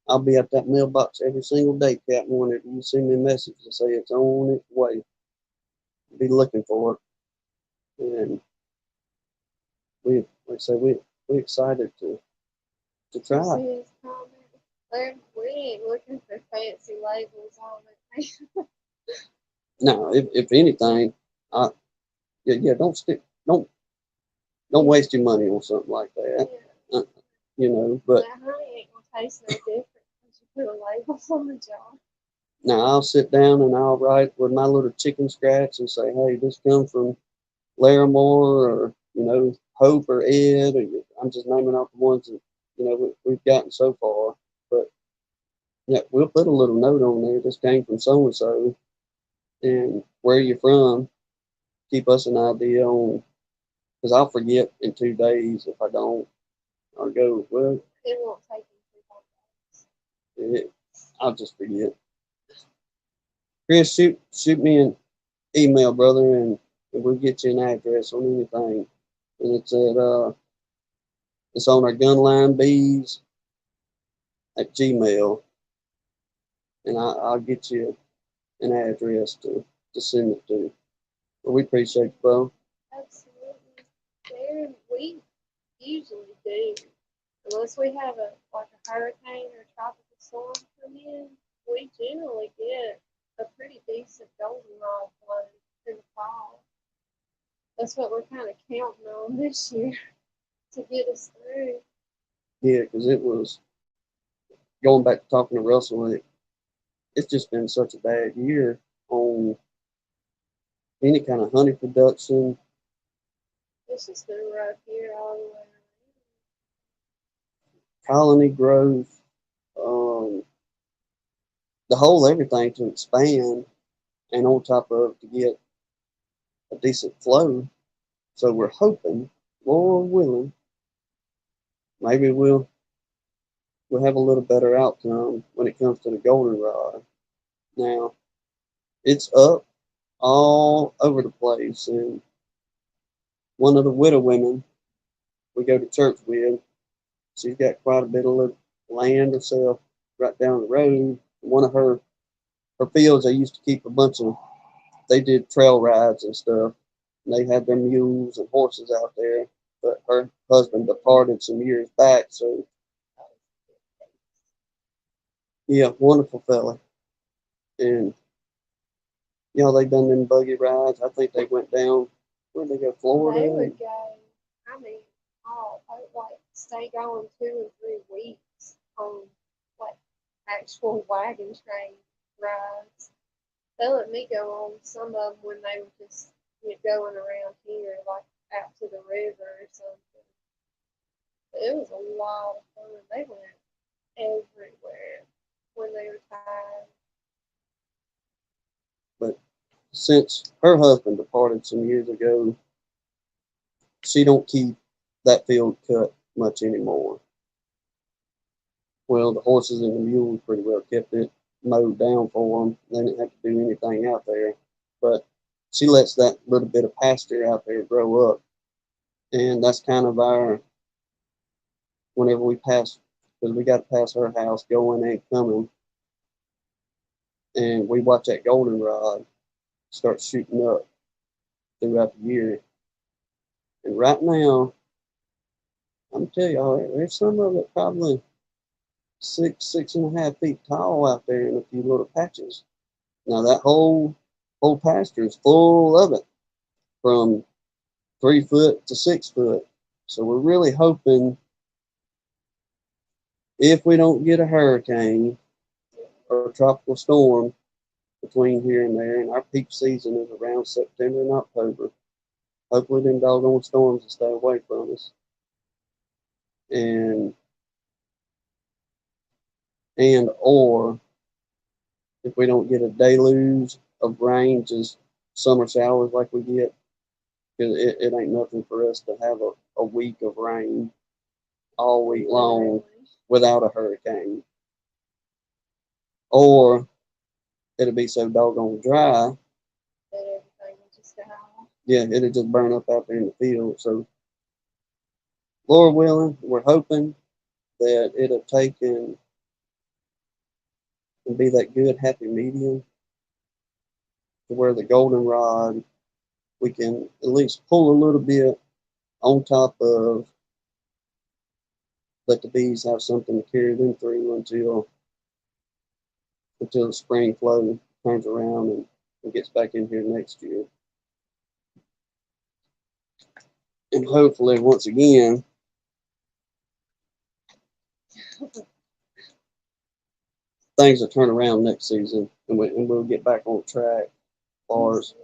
I'll be at that mailbox every single day, Captain. Whenever you send me a message to say it's on its way, I'll be looking for it. And we, like I say, we excited to try it. We ain't looking for fancy labels on it. Now, if anything, yeah, don't waste your money on something like that. Yeah. You know, but That honey ain't gonna taste no different because you put a label on the jar. now I'll sit down and I'll write with my little chicken scratch and say, hey, this comes from Larimore, or you know, Hope or Ed, or I'm just naming off the ones that you know we've gotten so far. But yeah, we'll put a little note on there. This came from so and so, and where you're from. Keep us an idea on, because I'll forget in 2 days if I don't. I'll go, well, It won't take you 2 days. I'll just forget. Chris, shoot me an email, brother, and we'll get you an address on anything. And it's on our Gunline Bees at Gmail, and I'll get you an address to send it to. But we appreciate you, bro. Absolutely. There, we usually do. Unless we have a hurricane or tropical storm come in, we generally get a pretty decent goldenrod flow in the fall. That's what we're kind of counting on this year to get us through. Yeah, because it was going back to talking to Russell. It's just been such a bad year on any kind of honey production. It's just been a rough year all the way around. Colony growth, the whole everything to expand, and on top of to get a decent flow. So we're hoping, Lord willing, maybe we'll have a little better outcome when it comes to the goldenrod. Now, it's up all over the place, and one of the widow women we go to church with, she's got quite a bit of land herself right down the road. One of her fields, they used to keep a bunch of, they did trail rides and stuff. And they had their mules and horses out there, but her husband departed some years back, so Yeah, wonderful fella. And you know, they done them buggy rides. I think they went down. Where'd they go? Florida. They would go, I mean, like stay going 2 or 3 weeks on like actual wagon train rides. They let me go on some of them when they were just going around here, like out to the river or something. It was a lot of fun. They went everywhere when they were tired. But since her husband departed some years ago, she don't keep that field cut much anymore. Well, the horses and the mules pretty well kept it mowed down for them. They didn't have to do anything out there. But she lets that little bit of pasture out there grow up. And that's kind of our, whenever we pass, because we got to pass her house going and coming, and we watch that goldenrod start shooting up throughout the year. And right now, I'm telling y'all, there's some of it probably 6.5 feet tall out there in a few little patches. Now that whole pasture is full of it, from 3 foot to 6 foot. So we're really hoping, if we don't get a hurricane or a tropical storm between here and there, and our peak season is around September and October. Hopefully them doggone storms will stay away from us. And or if we don't get a deluge of rain, just summer showers like we get, because it ain't nothing for us to have a week of rain all week long without a hurricane. Or it'll be so doggone dry, That everything would just die. yeah, it'll just burn up out there in the field. So, Lord willing, we're hoping that it'll take and be that good happy medium to where the goldenrod, we can at least pull a little bit on top of, let the bees have something to carry them through until the spring flow turns around and gets back in here next year. And hopefully, once again, things will turn around next season, and we'll get back on track as far as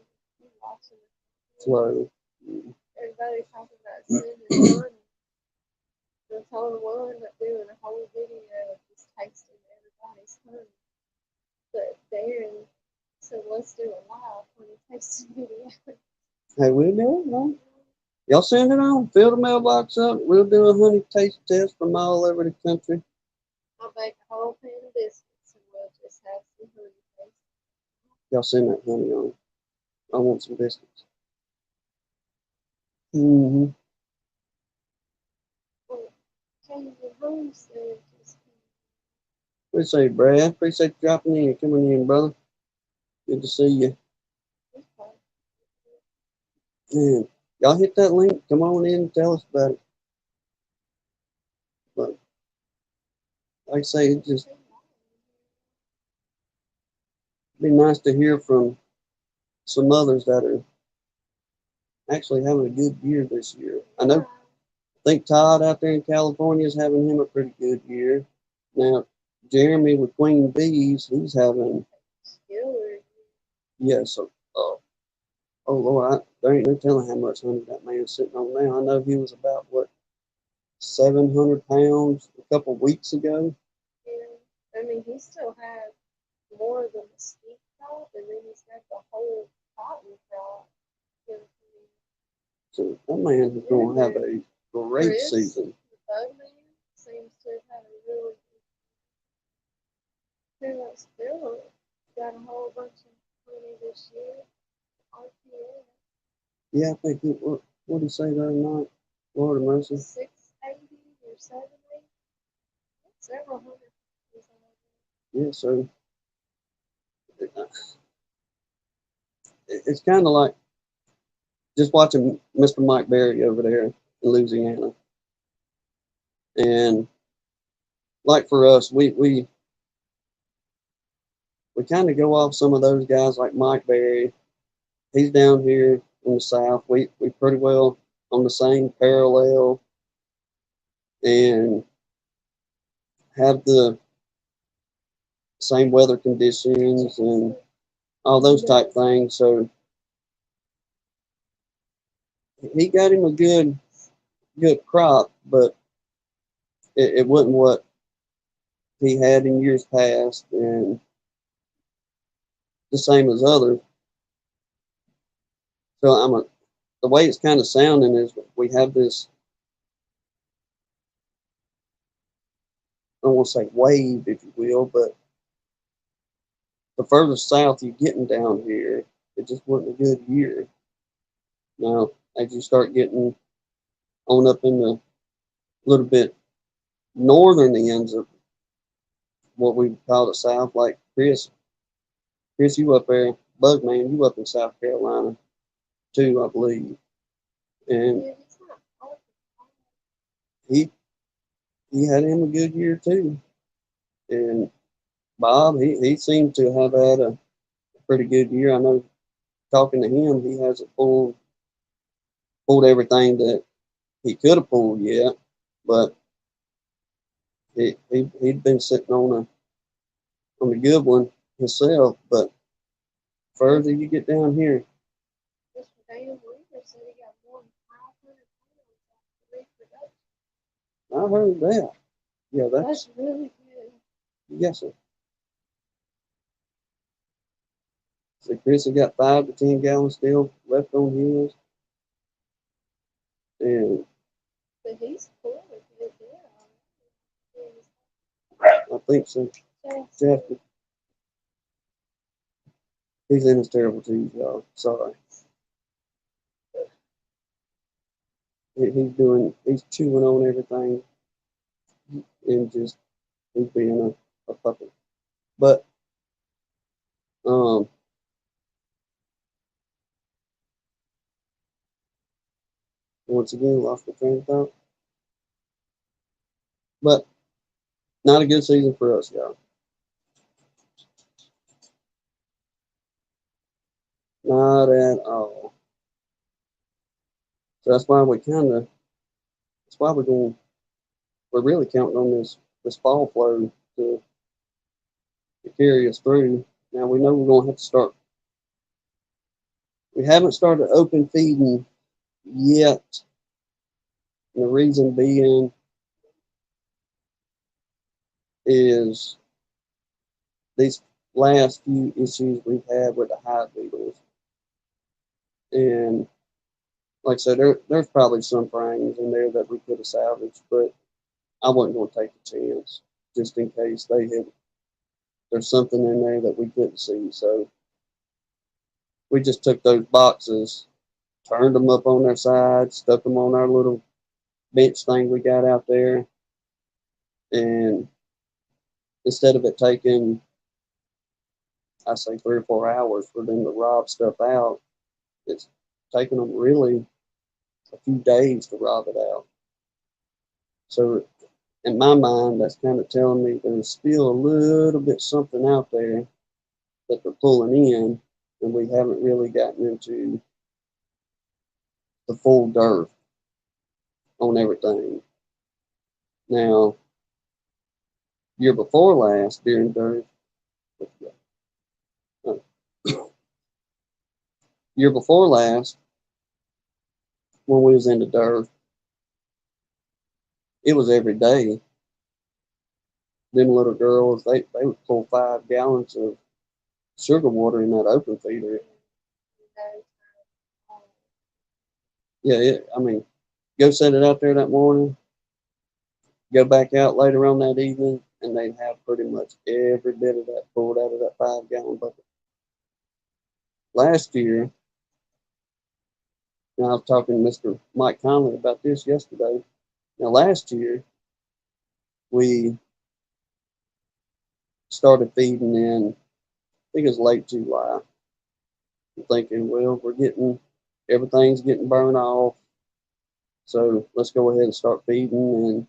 flow. Everybody talking about sending money. The total will end up doing a whole video of just tasting everybody's honey. But Darren said, let's do a live honey tasting video. Hey, we'll do it, man. Y'all send it on. Fill the mailbox up. We'll do a honey taste test from all over the country. I'll bake a whole pan of biscuits and we'll just have some honey taste. Y'all send that honey on. I want some biscuits. Mm-hmm. Well, Katie, your homestead just Appreciate it, Brad. Appreciate you dropping in, coming in, brother. Good to see you. Man, y'all hit that link. Come on in and tell us about it. But like I say, it just be nice to hear from some others that are actually having a good year this year. I think Todd out there in California is having him a pretty good year. Now, Jeremy with Queen Bees, he's having, yeah, so, oh Lord, there ain't no telling how much honey that man's sitting on now. I know he was about, what, 700 pounds a couple of weeks ago. Yeah, I mean, he still has more than the steep crop, and then he's got the whole cotton crop. So that man is going to have a great Chris, season. the bug man, seems to have had a really good. Who Philip got a whole bunch of honey this year. RPA. Yeah, I think what did he say the other night? Lord of mercy. 680 or 780. Several hundred. Yeah, so it's kind of like just watching Mr. Mike Berry over there in Louisiana. And like for us, we we kind of go off some of those guys like Mike Berry. He's down here in the south. We pretty well on the same parallel and have the same weather conditions and all those type things. So he got him a good crop, but it wasn't what he had in years past, and the same as others. So the way it's kind of sounding is we have this, I don't want to say wave, if you will, but the further south you're getting down here, it just wasn't a good year. Now, as you start getting on up in the little bit northern ends of what we call the south, like Chris, you up there, Bugman, you up in South Carolina too, I believe, and Yeah, it's not hard. he he had him a good year too. And Bob, he seemed to have had a pretty good year. I know talking to him, he hasn't pulled everything that he could have pulled yet, but he'd been sitting on a good one himself. But further you get down here, Mr. Dan Weaver said he got more than 500 pounds off the reproduction. I heard that. Yeah, That's really good. yes, sir. So Chris has got 5 to 10 gallons still left on his, and But he's cool with it I think so. there. Jeff, he's in his terrible twos, y'all. Sorry. He's chewing on everything and just he's being a puppet. But um, once again, lost my train of thought. But not a good season for us, y'all. Not at all. So that's why that's why we're really counting on this fall flow to carry us through. Now we know we're gonna have to start. We haven't started open feeding yet. And the reason being is these last few issues we've had with the hive beetles. And like I said, there's probably some frames in there that we could have salvaged, but I wasn't going to take a chance just in case there's something in there that we couldn't see. So we just took those boxes, turned them up on their side, stuck them on our little bench thing we got out there, and instead of it taking, I say 3 or 4 hours for them to rob stuff out, it's taking them really a few days to rob it out. So in my mind, that's kind of telling me there's still a little bit something out there that they're pulling in, and we haven't really gotten into the full dearth on everything. Now, year before last, during dearth, uh, year before last, when we was into dearth, it was every day. Them little girls, they would pull 5 gallons of sugar water in that open feeder. Yeah, I mean, go set it out there that morning, go back out later on that evening, and they'd have pretty much every bit of that pulled out of that 5 gallon bucket. Last year, and I was talking to Mr. Mike Conley about this yesterday. Now, last year, we started feeding in, I think it was late July. I'm thinking, well, everything's getting burned off, so let's go ahead and start feeding. And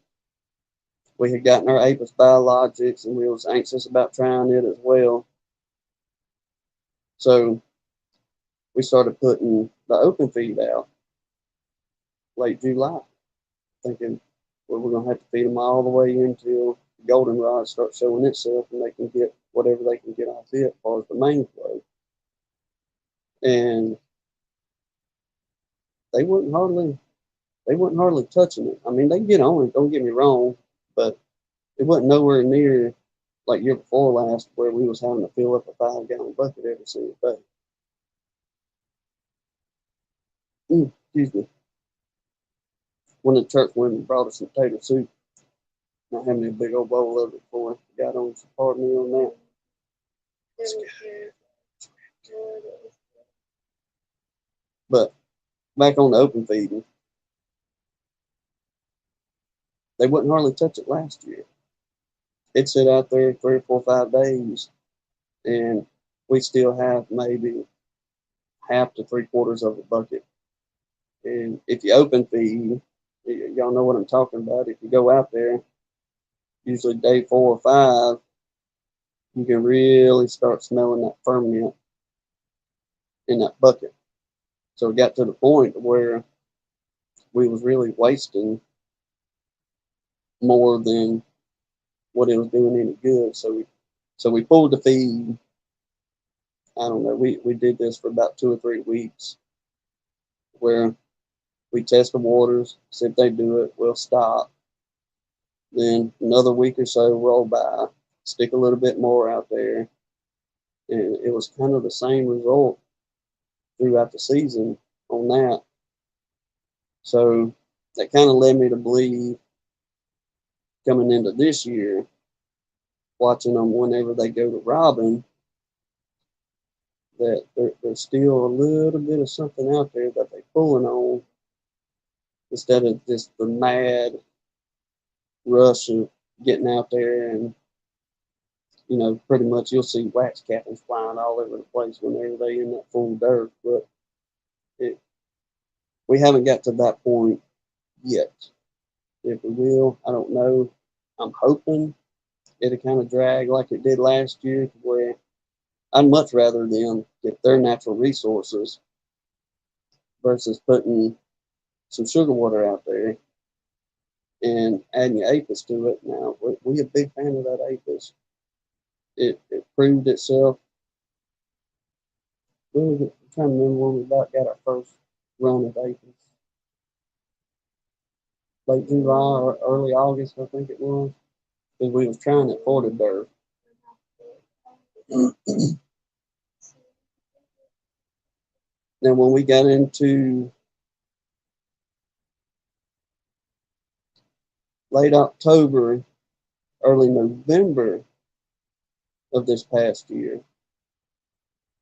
we had gotten our Apis biologics, and we was anxious about trying it as well. So we started putting the open feed out late July, thinking, well, we're gonna have to feed them all the way until the goldenrod starts showing itself and they can get whatever they can get off it as far as the main flow. And they wouldn't hardly touching it. I mean, they get on it, don't get me wrong, but it wasn't nowhere near like year before last where we was having to fill up a 5-gallon bucket every single day. Excuse me. One of the church women brought us some potato soup. I had me a big old bowl of it before I got on, so pardon me on that. It was good. Good. It was good. But back on the open feeding, they wouldn't hardly touch it last year. It'd sit out there 3 or 4 or 5 days, and we still have maybe half to 3/4 of a bucket. And if you open feed, y'all know what I'm talking about. If you go out there, usually day 4 or 5, you can really start smelling that ferment in that bucket. So it got to the point where we was really wasting more than what it was doing any good. So we pulled the feed. I don't know. We did this for about 2 or 3 weeks, where we test the waters, see if they do it, we'll stop. Then another week or so roll by, stick a little bit more out there, and it was kind of the same result throughout the season on that. So that kind of led me to believe coming into this year, watching them whenever they go to robbing, that there's still a little bit of something out there that they're pulling on instead of just the mad rush of getting out there. And pretty much you'll see wax cappings flying all over the place whenever they in that full dirt. But it, we haven't got to that point yet. If we will, I don't know. I'm hoping it'll kind of drag like it did last year, to where I'd much rather them get their natural resources versus putting some sugar water out there and adding your apis to it. Now, we a big fan of that apis. It proved itself. I'm trying to remember when we about got our first run of apis. Late July or early August, I think it was, because we was trying it for the dirt. Then when we got into late October, early November of this past year,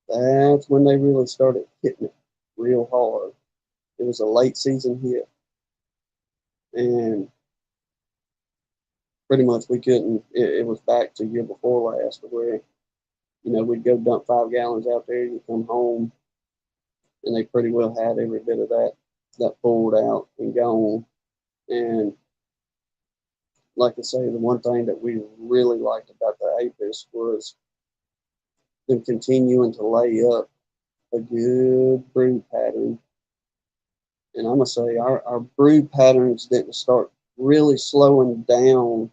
that's when they really started hitting it real hard. It was a late season hit, and pretty much we couldn't. It was back to year before last, where we'd go dump 5 gallons out there, you come home, and they pretty well had every bit of that pulled out and gone. And like I say, the one thing that we really liked about the apis was them continuing to lay up a good brood pattern. And I'm gonna say our brood patterns didn't start really slowing down.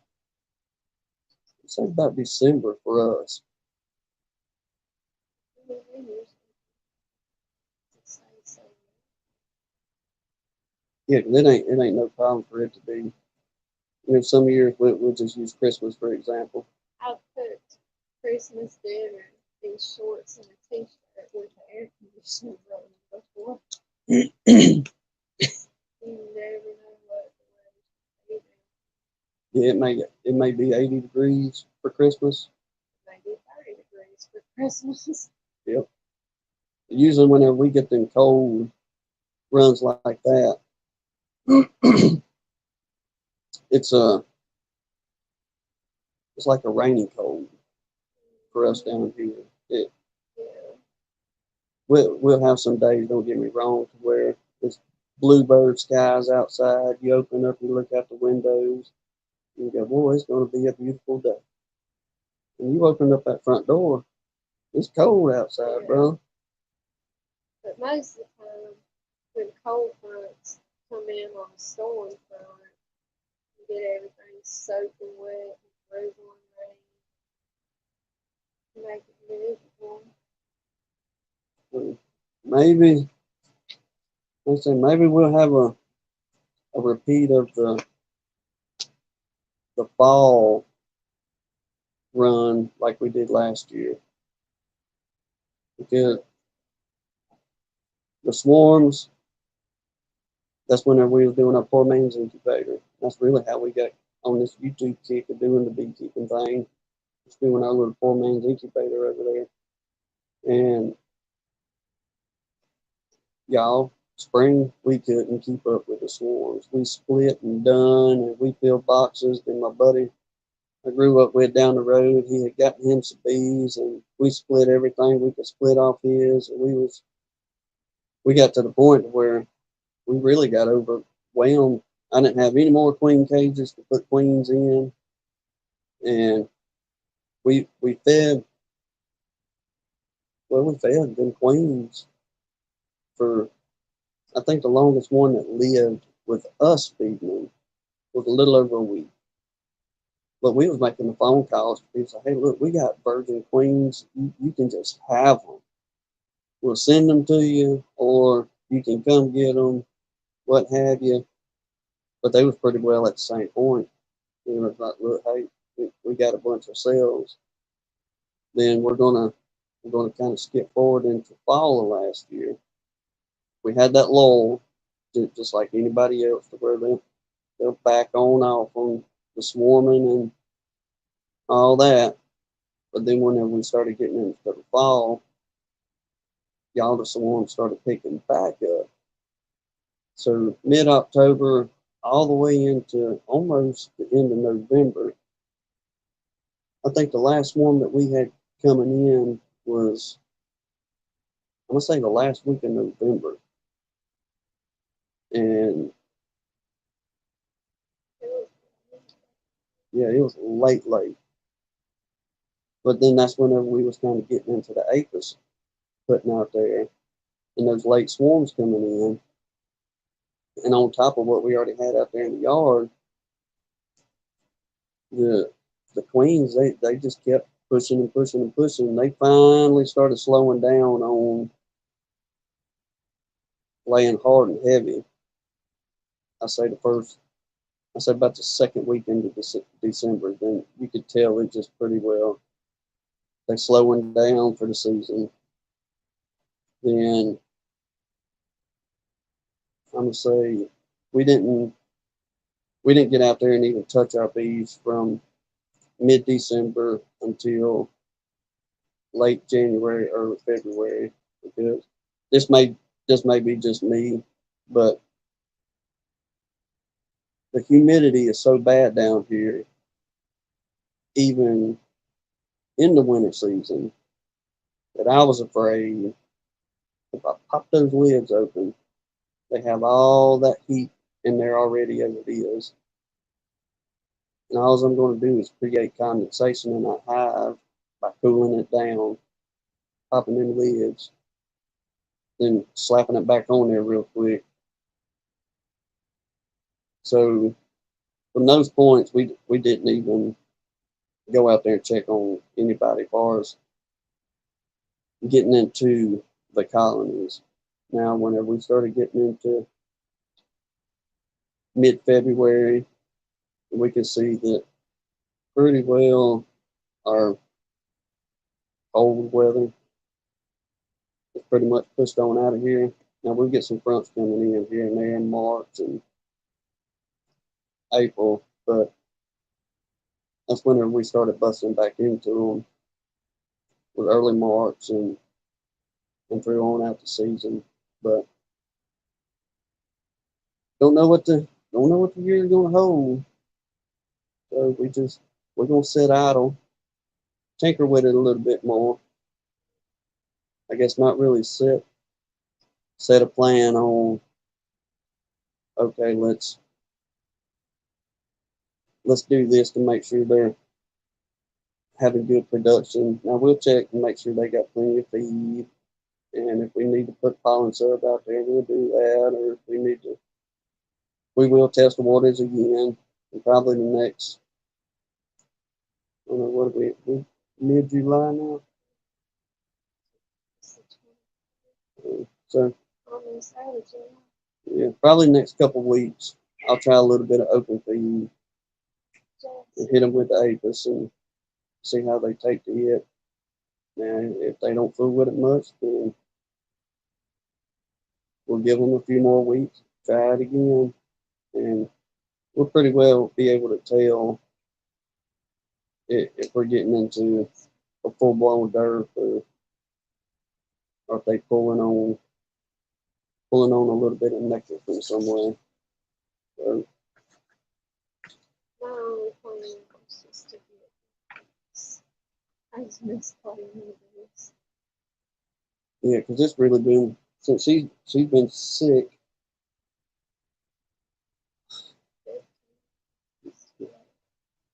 It's about December for us. Yeah, 'cause it ain't no problem for it to be. Some years we'll just use Christmas for example. I put Christmas dinner in shorts and a t-shirt with the air conditioner running before. You never know what the weather's Yeah, it may be 80 degrees for Christmas. maybe 30 degrees for Christmas. Yep. Usually whenever we get them cold runs like that, it's like a rainy cold for us down here. Yeah. We'll have some days, don't get me wrong, to where it's bluebird skies outside. You open up, you look out the windows, and you go, boy, it's going to be a beautiful day. And you open up that front door, It's cold outside, bro. But most of the time, when cold fronts come in on a storm front, you get everything soaking wet and drizzling rain, make it miserable. Maybe, let's say, maybe we'll have a repeat of the fall run like we did last year. Because the swarms, that's whenever we was doing our poor man's incubator. That's really how we got on this YouTube kick of doing the beekeeping thing. Just doing our little poor man's incubator over there. And y'all, spring, we couldn't keep up with the swarms. We split and done, and we filled boxes. Then my buddy I grew up with down the road, he had gotten him some bees, and we split everything we could split off his. And we got to the point where we really got overwhelmed. I didn't have any more queen cages to put queens in, and we fed we fed them queens for, I think the longest one that lived with us feeding them was a little over a week. But we was making the phone calls to people say, hey, look, we got virgin queens. You can just have them. We'll send them to you, or you can come get them, what have you. But they was pretty well at the same point. It was like, look, hey, we got a bunch of cells. Then we're gonna kind of skip forward into fall of last year. We had that lull, just like anybody else, to where they're back off on the swarming and all that. But then whenever we started getting into the fall, y'all, the swarms started picking back up. So mid-October all the way into almost the end of November, I think the last swarm that we had coming in was, I'm gonna say, the last week in November. And yeah, it was late. But then that's whenever we was kind of getting into the apis putting out there, and those late swarms coming in. And on top of what we already had out there in the yard, the the queens, they just kept pushing and pushing and pushing. And they finally started slowing down on laying hard and heavy. I say about the second week into December, then you could tell it just pretty well they slowing down for the season. Then I'm gonna say we didn't get out there and even touch our bees from mid-December until late January, early February, because this may be just me, but the humidity is so bad down here, even in the winter season, that I was afraid if I pop those lids open, they have all that heat in there already as it is. And all I'm going to do is create condensation in that hive by cooling it down, popping in the lids, then slapping it back on there real quick. So from those points, we didn't even go out there and check on anybody as far as getting into the colonies. Now, whenever we started getting into mid-February, we could see that pretty well our cold weather is pretty much pushed on out of here. Now we get some fronts coming in here and there in March and April, but that's whenever we started busting back into them with early March and through on out the season. But don't know what the year is gonna hold. So we're gonna sit idle, tinker with it a little bit more. I guess not really set a plan on, okay, let's do this to make sure they're having good production. Now we'll check and make sure they got plenty of feed. And if we need to put pollen sub out there, we'll do that. Or if we need to, we will test the waters again. And probably the next, I don't know, what are we mid-July now? So, Almost out of July. yeah, probably next couple of weeks, I'll try a little bit of open feed and hit them with the apis and see how they take to it. Now, if they don't fool with it much, then we'll give them a few more weeks, try it again, and we'll pretty well be able to tell if we're getting into a full blown dearth or if they pulling on a little bit of nectar from somewhere. So, My only plan was just to get this. I just miss playing with this. yeah, because it's really been since she's been sick.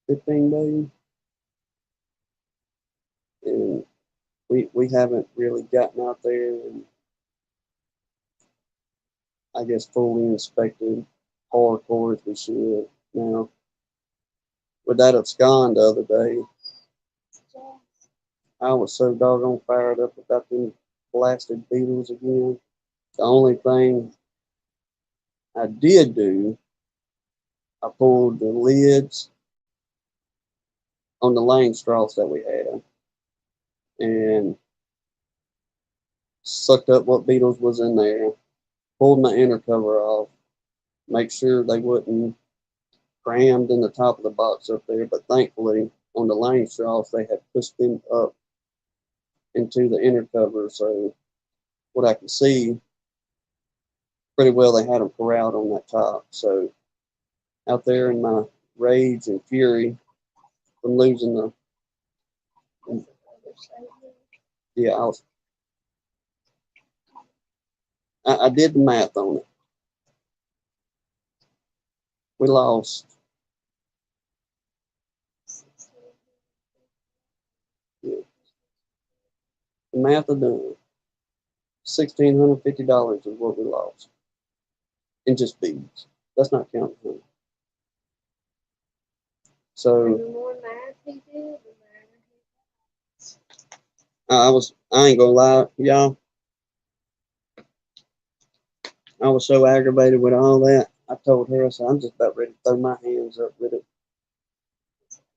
15 days, and we haven't really gotten out there and I guess fully inspected hardcore as we should. Now, with that abscond the other day, I was so doggone fired up about them blasted beetles again. The only thing I did do, I pulled the lids on the lane straws that we had and sucked up what beetles was in there, pulled my inner cover off, make sure they wouldn't crammed in the top of the box up there, but thankfully on the lane straws they had pushed them up into the inner cover, so what I could see pretty well they had them corralled on that top. So out there in my rage and fury from losing the yeah, I did the math on it. We lost yeah, the math of done. $1,650 is what we lost in just beads. That's not counting honey. So the more math he did, the more I ain't gonna lie, y'all. I was so aggravated with all that. I told her, I said, I'm just about ready to throw my hands up with it.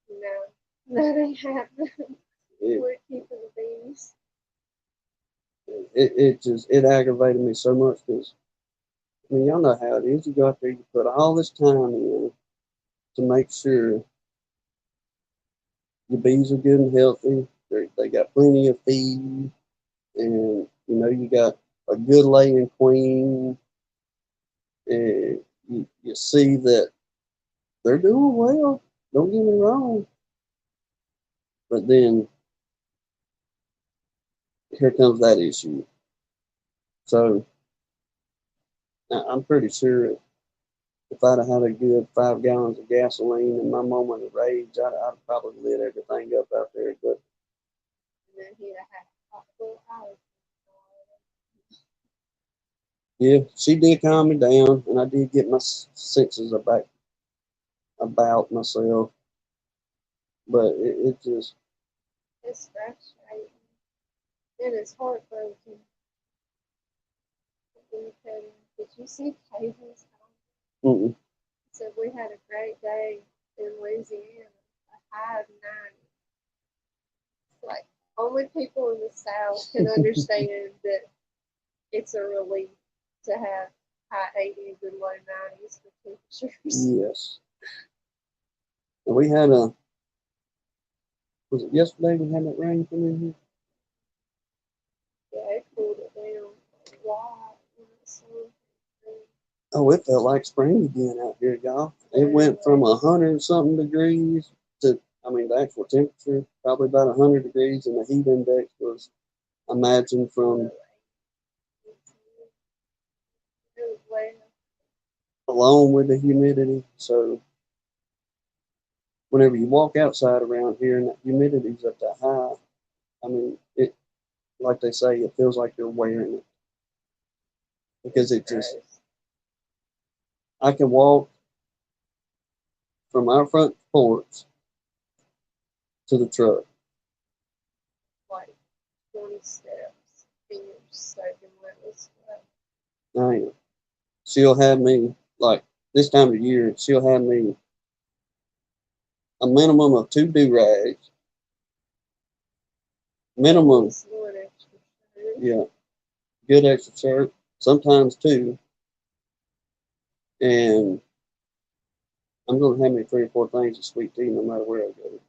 No, that ain't happening. We're keeping the bees. It aggravated me so much because I mean y'all know how it is. You go out there, you put all this time in to make sure your bees are good and healthy. They got plenty of feed, and you know you got a good laying queen, and you see that they're doing well. Don't get me wrong, but then here comes that issue. So I'm pretty sure if I'd have had a good 5 gallons of gasoline in my moment of rage, I'd have probably lit everything up out there. But And then he'd have had a hot full house. yeah, she did calm me down, and I did get my senses back about myself. But it just, It's frustrating. And it's heartbroken. Did you see Taylor's mm-mm. said we had a great day in Louisiana, a high of 90. Like, only people in the South can understand that it's a relief to have high 80s and low 90s for temperatures. Yes. And was it yesterday we had that rain come in here? Yeah, it cooled it down a lot. Oh, it felt like spring again out here, y'all. It went from 100 something degrees to, I mean, the actual temperature, probably about 100 degrees, and the heat index was, imagine, from along with the humidity. So whenever you walk outside around here and that humidity's up that high, I mean, it, like they say, it feels like you're wearing it because it just, I can walk from our front porch to the truck. Like 20 steps and you're soaking wet with sweat. I am. She'll have me, like this time of year, she'll have me a minimum of 2 do-rags, minimum, Just one extra shirt. yeah, good extra shirt, sometimes 2, and I'm going to have me 3 or 4 things of sweet tea no matter where I go.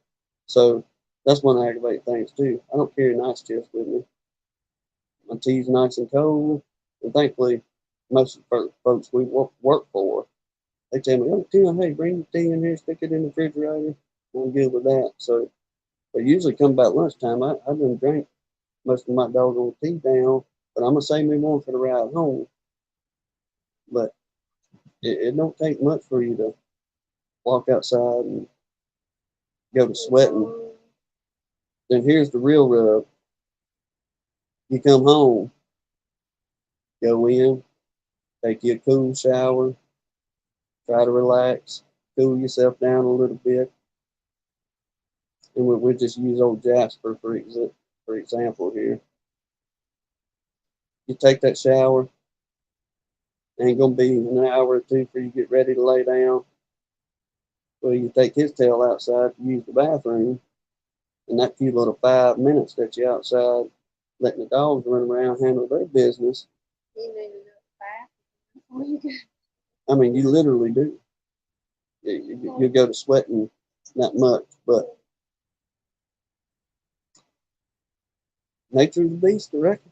So that's one aggravating things too. I don't carry an ice chest with me. My tea's nice and cold, and thankfully, most of the folks we work for, they tell me, "Oh, Tim, hey, bring the tea in here, stick it in the refrigerator." I'm good with that. So, but usually come about lunchtime, I done drank most of my doggone tea down, but I'm gonna save me one for the ride home. But it don't take much for you to walk outside and go to sweating. Then here's the real rub. You come home, go in, take you a cool shower, try to relax, cool yourself down a little bit. And we'll just use old Jasper for example here. You take that shower, ain't gonna be an hour or two before you get ready to lay down. Well, you take his tail outside to use the bathroom, and that few little 5 minutes that you're outside letting the dogs run around handle their business. You need another bath before you go. I mean, you literally do. You go to sweating that much, but nature's a beast, I reckon.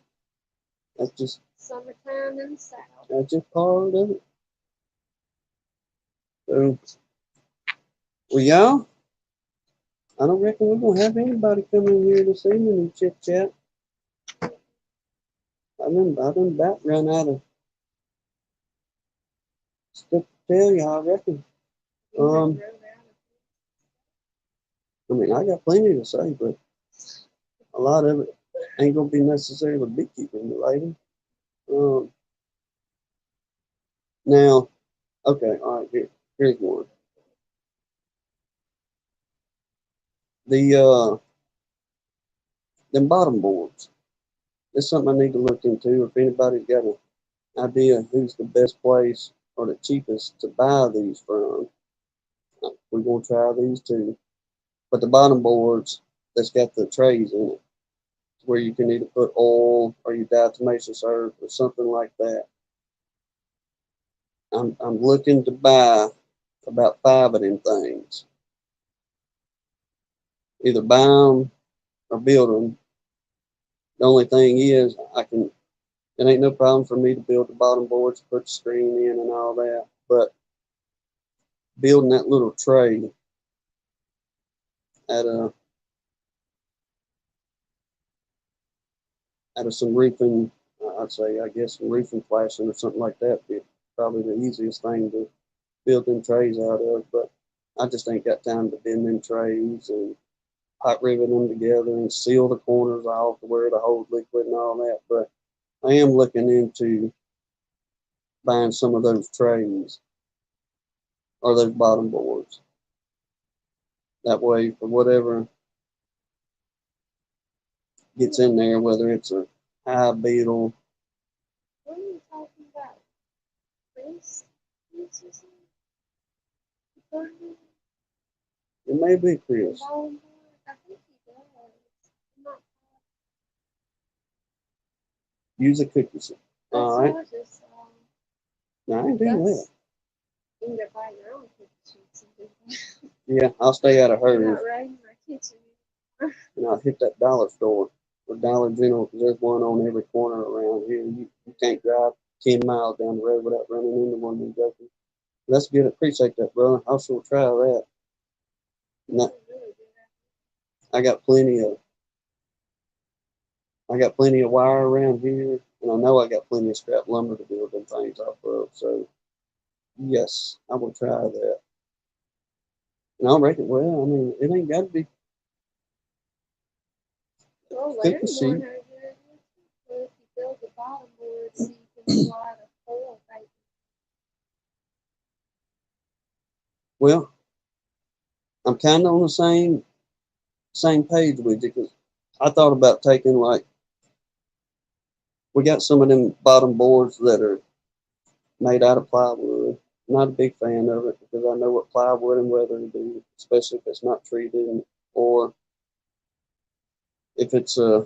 That's just Summertime in the South. that's just part of it. So, well, y'all, I don't reckon we're gonna have anybody come in here this evening and chit chat. I done about run out of stuff to tell you, I reckon. Um, I mean, I got plenty to say, but a lot of it ain't gonna be necessarily beekeeping related. Um, now, okay, all right, here's one. The them bottom boards. That's something I need to look into. If anybody's got an idea who's the best place or the cheapest to buy these from, we're gonna try these too. But the bottom boards that's got the trays in it, where you can either put oil or you diatomaceous earth or something like that. I'm looking to buy about 5 of them things. Either buy them or build them. The only thing is, it ain't no problem for me to build the bottom boards, put the screen in and all that. But building that little tray at a out of some roofing, I'd say, I guess some roofing flashing or something like that be probably the easiest thing to build them trays out of. But I just ain't got time to bend them trays and hot rivet them together and seal the corners off to where to hold liquid and all that. But I am looking into buying some of those trays or those bottom boards. That way, for whatever gets in there, whether it's a high beetle. What are you talking about? Chris? It may be Chris. I think he does. Use a cookie. All right. Just, No, I ain't doing that. you can go buy your own cookie sheets and do that. Yeah, I'll stay out of You're hers. not raiding my kitchen. And I'll hit that dollar store or Dollar General because there's one on every corner around here. You can't drive 10 miles down the road without running into one of them jokers. That's good. I appreciate that, brother. I'll sure try that. And I got plenty of wire around here, and I know I got plenty of scrap lumber to build them things off of. So yes, I will try that. And I reckon, well, I mean, it ain't got to be Well, cookie Larimore sheet. has it. Well, if you build the bottom board so you can slide a foil paper. Well, I'm kind of on the same page with you because I thought about taking like we got some of them bottom boards that are made out of plywood. Not a big fan of it because I know what plywood and weathering do, especially if it's not treated or if it's a,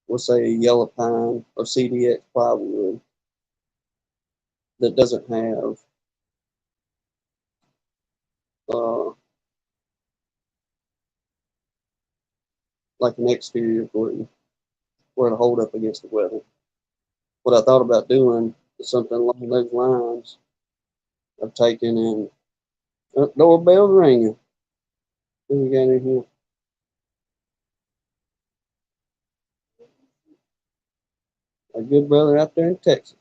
we'll say a yellow pine or CDX plywood that doesn't have uh, like an exterior where to hold up against the weather. What I thought about doing is something along those lines of taking and doorbell ringing. Who we got in here? A good brother out there in Texas.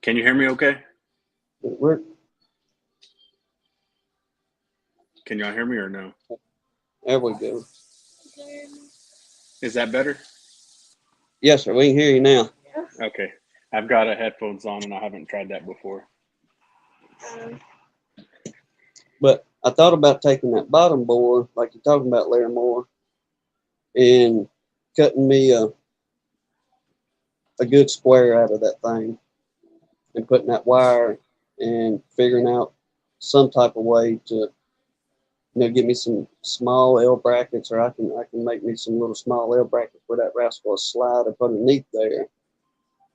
Can you hear me okay? We're, Can y'all hear me or no? there we go. Is that better? Yes, sir. We can hear you now. Yeah. Okay. I've got headphones on and I haven't tried that before. But I thought about taking that bottom board, like you're talking about, Larimore, and cutting me a good square out of that thing and putting that wire and figuring out some type of way to get me some small L brackets, or I can make me some little small L brackets where that rascal will slide up underneath there,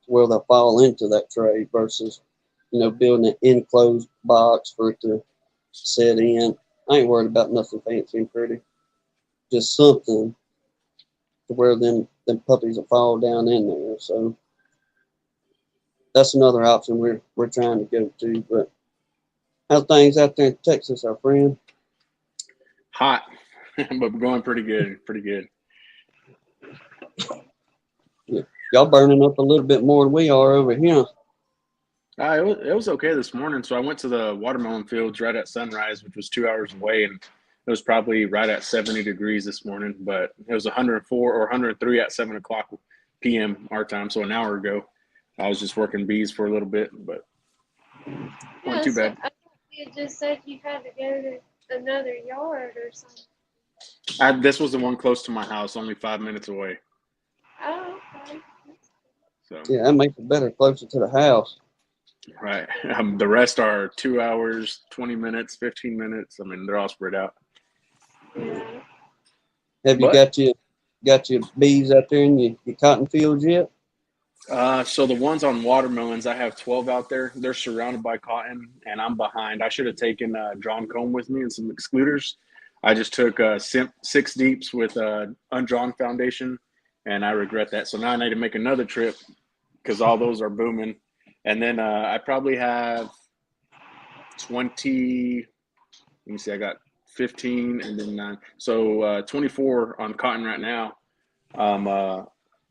where they'll fall into that tray versus building an enclosed box for it to set in. I ain't worried about nothing fancy and pretty, just something to where them puppies will fall down in there. So that's another option we're trying to go to. But how's things out there in Texas, our friend? Hot, but going pretty good. Pretty good. Yeah. Y'all burning up a little bit more than we are over here. It was okay this morning. So I went to the watermelon fields right at sunrise, which was 2 hours away, and it was probably right at 70 degrees this morning. But it was 104 or 103 at 7 o'clock p.m. our time, so an hour ago. I was just working bees for a little bit, but wasn't too bad. I thought you just said you had to go to another yard or something. This was the one close to my house, only 5 minutes away. Oh, okay. So Yeah, that makes it better, closer to the house. right. The rest are 2 hours, 20 minutes, 15 minutes. I mean, they're all spread out. Yeah. Have you But got your bees out there in your cotton fields yet? so the ones on watermelons, I have 12 out there. They're surrounded by cotton, and I'm behind. I should have taken drawn comb with me and some excluders. I just took 6 deeps with undrawn foundation, and I regret that. So now I need to make another trip because all those are booming. And then I probably have 20. Let me see. I got 15 and then 9. So 24 on cotton right now.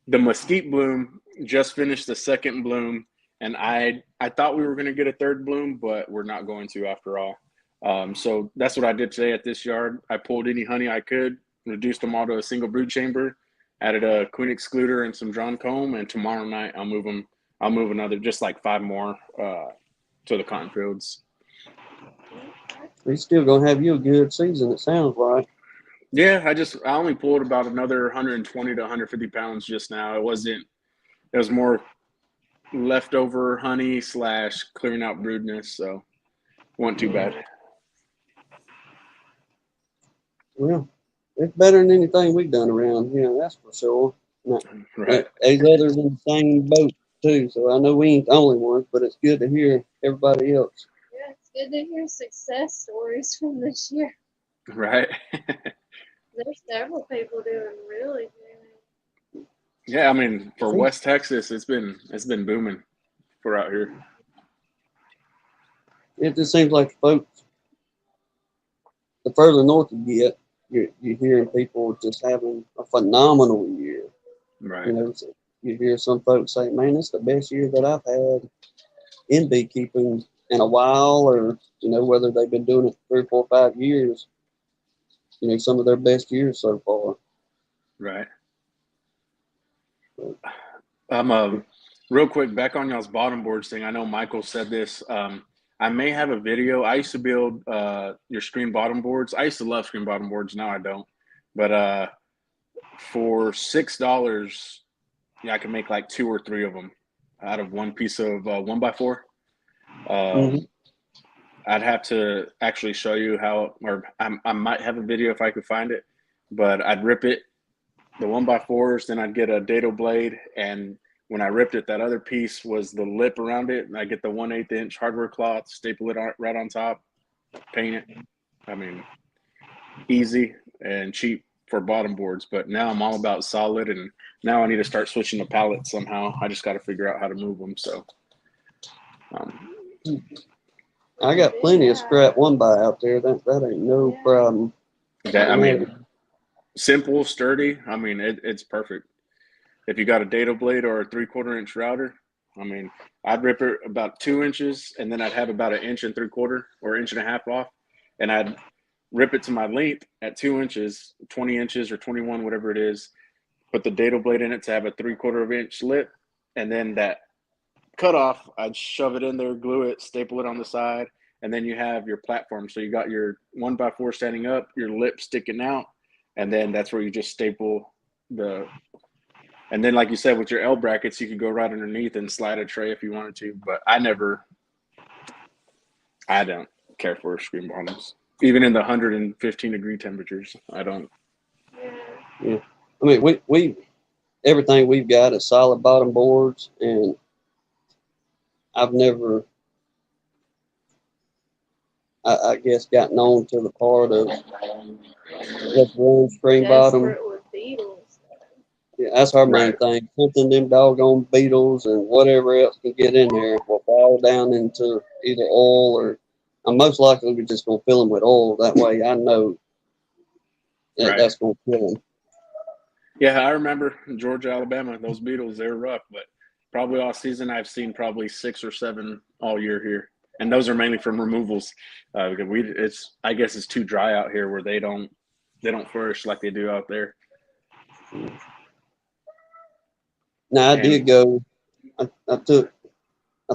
The mesquite bloom just finished the second bloom, and I thought we were going to get a third bloom, but we're not going to after all. So that's what I did today at this yard. I pulled any honey I could, reduced them all to a single brood chamber, added a queen excluder and some drawn comb, and tomorrow night I'll move them. I'll move another just like 5 more to the cotton fields. He's still gonna have you a good season, it sounds like. Yeah, I only pulled about another 120 to 150 pounds just now. It was more leftover honey / clearing out broodness, so wasn't too bad. Well, it's better than anything we've done around here, that's for sure. Now, Right. there's others in the same boat too, so I know we ain't the only ones, but it's good to hear everybody else. Yeah, it's good to hear success stories from this year. Right. There's several people doing really good. Yeah, I mean, for West Texas, it's been booming for out here. It just seems like folks, the further north you get, you're hearing people just having a phenomenal year. Right. You know, so you hear some folks say, "Man, it's the best year that I've had in beekeeping in a while, or whether they've been doing it 3, 4, 5 years. Some of their best years so far. Right. Real quick, back on y'all's bottom boards thing. I know Michael said this. I may have a video. I used to build your screen bottom boards. I used to love screen bottom boards. Now I don't. But for $6, I can make like 2 or 3 of them out of one piece of 1x4. I'd have to actually show you how, or I might have a video if I could find it. But I'd rip it, the 1x4s, then I'd get a dado blade, and when I ripped it, that other piece was the lip around it, and I get the 1/8 inch hardware cloth, staple it right on top, paint it. I mean, easy and cheap for bottom boards. But now I'm all about solid, and now I need to start switching to pallets somehow. I just got to figure out how to move them. So, I got plenty of scrap 1x out there. That ain't no problem. I mean, simple, sturdy. I mean, it's perfect. If you got a dado blade or a 3/4 inch router, I mean, I'd rip it about 2 inches, and then I'd have about 1 3/4 or 1.5 inches off, and I'd rip it to my length at 2 inches, 20 inches or 21, whatever it is, put the dado blade in it to have a 3/4 inch lip, and then that cutoff, I'd shove it in there, glue it, staple it on the side, and then you have your platform. So you got your 1x4 standing up, your lip sticking out, and then that's where you just staple the. And then, like you said, with your L brackets, you could go right underneath and slide a tray if you wanted to. But I don't care for screen bottoms, even in the 115-degree temperatures. I don't. Yeah, I mean, we everything we've got is solid bottom boards, and I've never, I guess, gotten on to the part of let's run screen bottom. Desperate with beetles. Yeah, that's our main thing. Something them doggone beetles and whatever else can get in there will fall down into either oil or. I'm most likely we're just gonna fill them with oil. That way, I know that that's gonna kill them. Yeah, I remember Georgia, Alabama. Those beetles, they're rough, but probably all season I've seen probably 6 or 7 all year here, and those are mainly from removals. Because I guess it's too dry out here where they don't flourish like they do out there. Now I did go. I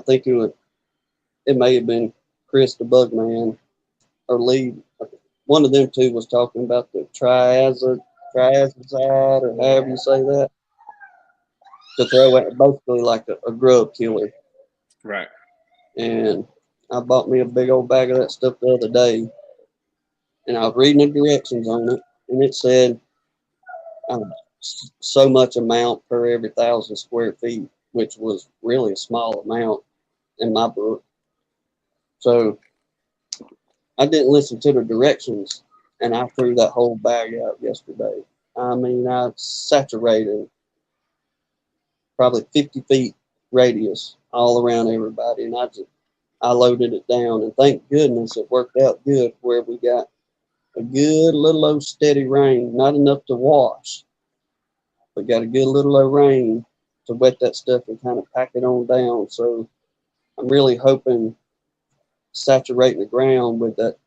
think it may have been Chris the Bugman or Lee. One of them two was talking about the triazide or however you say that. To throw at basically like a grub killer. Right. And I bought me a big old bag of that stuff the other day, and I was reading the directions on it, and it said so much amount per every 1,000 square feet, which was really a small amount in my book. So I didn't listen to the directions, and I threw that whole bag out yesterday. I mean, I saturated probably 50 feet radius all around everybody, and I loaded it down, and thank goodness it worked out good where we got a good little old steady rain, not enough to wash, but got a good little old rain to wet that stuff and kind of pack it on down. So I'm really hoping saturating the ground with that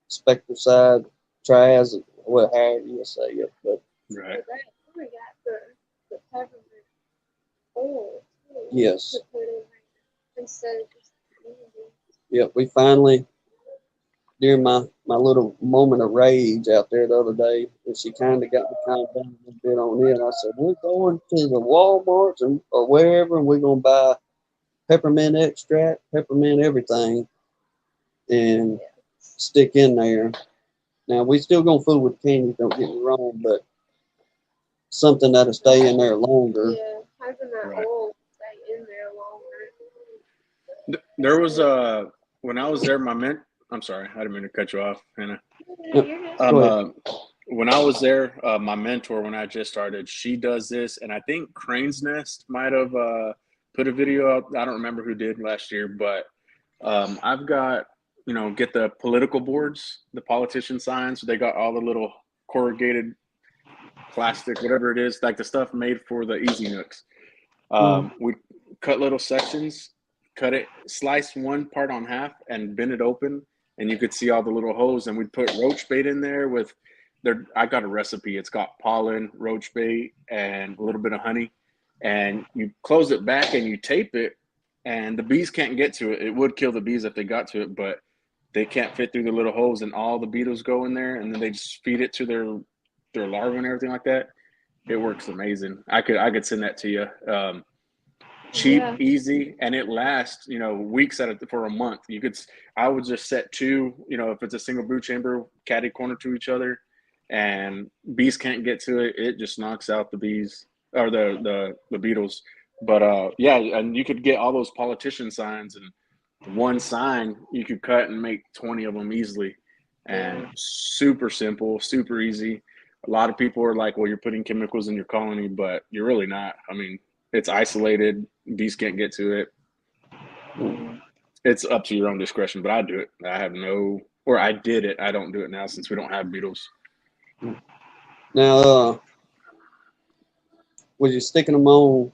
spectricide, triazide, however you say it. But right. We got the peppermint oil too, yes. to put in there instead of just Yep, we finally, during my little moment of rage out there the other day, and she kind of got me calmed down a little bit on it. I said, we're going to the Walmarts or wherever, and we're going to buy peppermint extract, peppermint everything, and stick in there. Now, we still going to fool with candy, don't get me wrong, but something that'll stay in there longer. Yeah, having that oil stay in there longer. There was when I was there, I'm sorry, I didn't mean to cut you off, Hannah. When I was there, my mentor, when I just started, she does this, and I think Crane's Nest might have put a video out. I don't remember who did last year, but I've got, get the political boards, the politician signs. They got all the little corrugated plastic, whatever it is, like the stuff made for the Easy Nooks. We cut little sections, cut it, slice one part on half and bend it open, and you could see all the little holes. And we'd put roach bait in there with I got a recipe. It's got pollen, roach bait, and a little bit of honey. And you close it back and you tape it, and the bees can't get to it. It would kill the bees if they got to it, but they can't fit through the little holes, and all the beetles go in there, and then they just feed it to their larvae and everything like that. It works amazing. I could send that to you. Cheap, Yeah. easy, and it lasts, weeks for a month. I would just set two, if it's a single brood chamber, catty corner to each other, and bees can't get to it. It just knocks out the bees or the beetles. But yeah, and you could get all those politician signs, and one sign you could cut and make 20 of them easily, and super simple, super easy. A lot of people are like, well, you're putting chemicals in your colony, but you're really not. I mean, it's isolated. Bees can't get to it. It's up to your own discretion, but I do it. I did it. I don't do it now since we don't have beetles. Now, was you sticking them on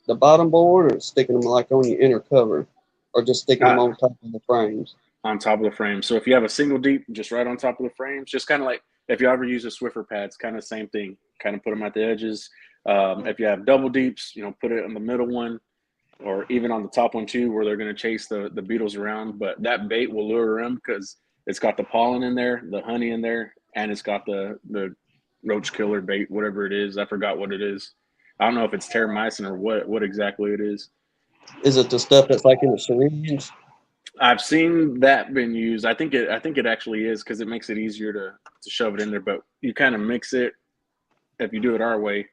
the bottom board, or sticking them like on your inner cover, or just sticking them on top of the frames? On top of the frame. So if you have a single deep, just right on top of the frames, just kind of like if you ever use a Swiffer pads, kind of same thing. Kind of put them at the edges. If you have double deeps, put it on the middle one, or even on the top one too, where they're going to chase the beetles around. But that bait will lure them because it's got the pollen in there, the honey in there, and it's got the roach killer bait, whatever it is. I forgot what it is. I don't know if it's terramycin or what exactly it is. Is it the stuff that's like in the syringe? I've seen that been used. I think it actually is, because it makes it easier to shove it in there. But you kind of mix it if you do it our way,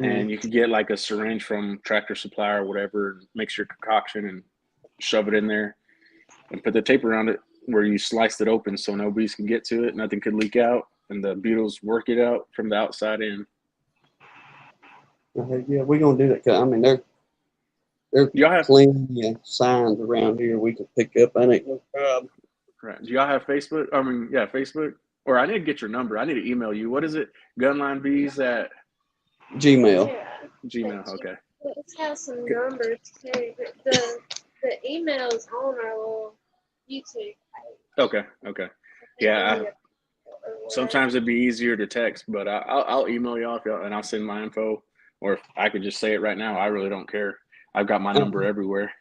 and you can get like a syringe from Tractor Supply or whatever, and mix your concoction and shove it in there, and put the tape around it where you sliced it open so no bees can get to it, nothing could leak out, and the beetles work it out from the outside in. Yeah, we're gonna do that. 'Cause, I mean, they're clean signs around here we can pick up. I ain't no problem. Right. Do y'all have Facebook? I mean, yeah, Facebook. Or I need to get your number. I need to email you. What is it? Gunlinebees at Gmail. Yeah. Gmail. Okay. Let's have some numbers too. The email is on our little YouTube page. Okay. Yeah. Sometimes it'd be easier to text, but I'll email y'all and I'll send my info. Or if I could just say it right now, I really don't care. I've got my number everywhere.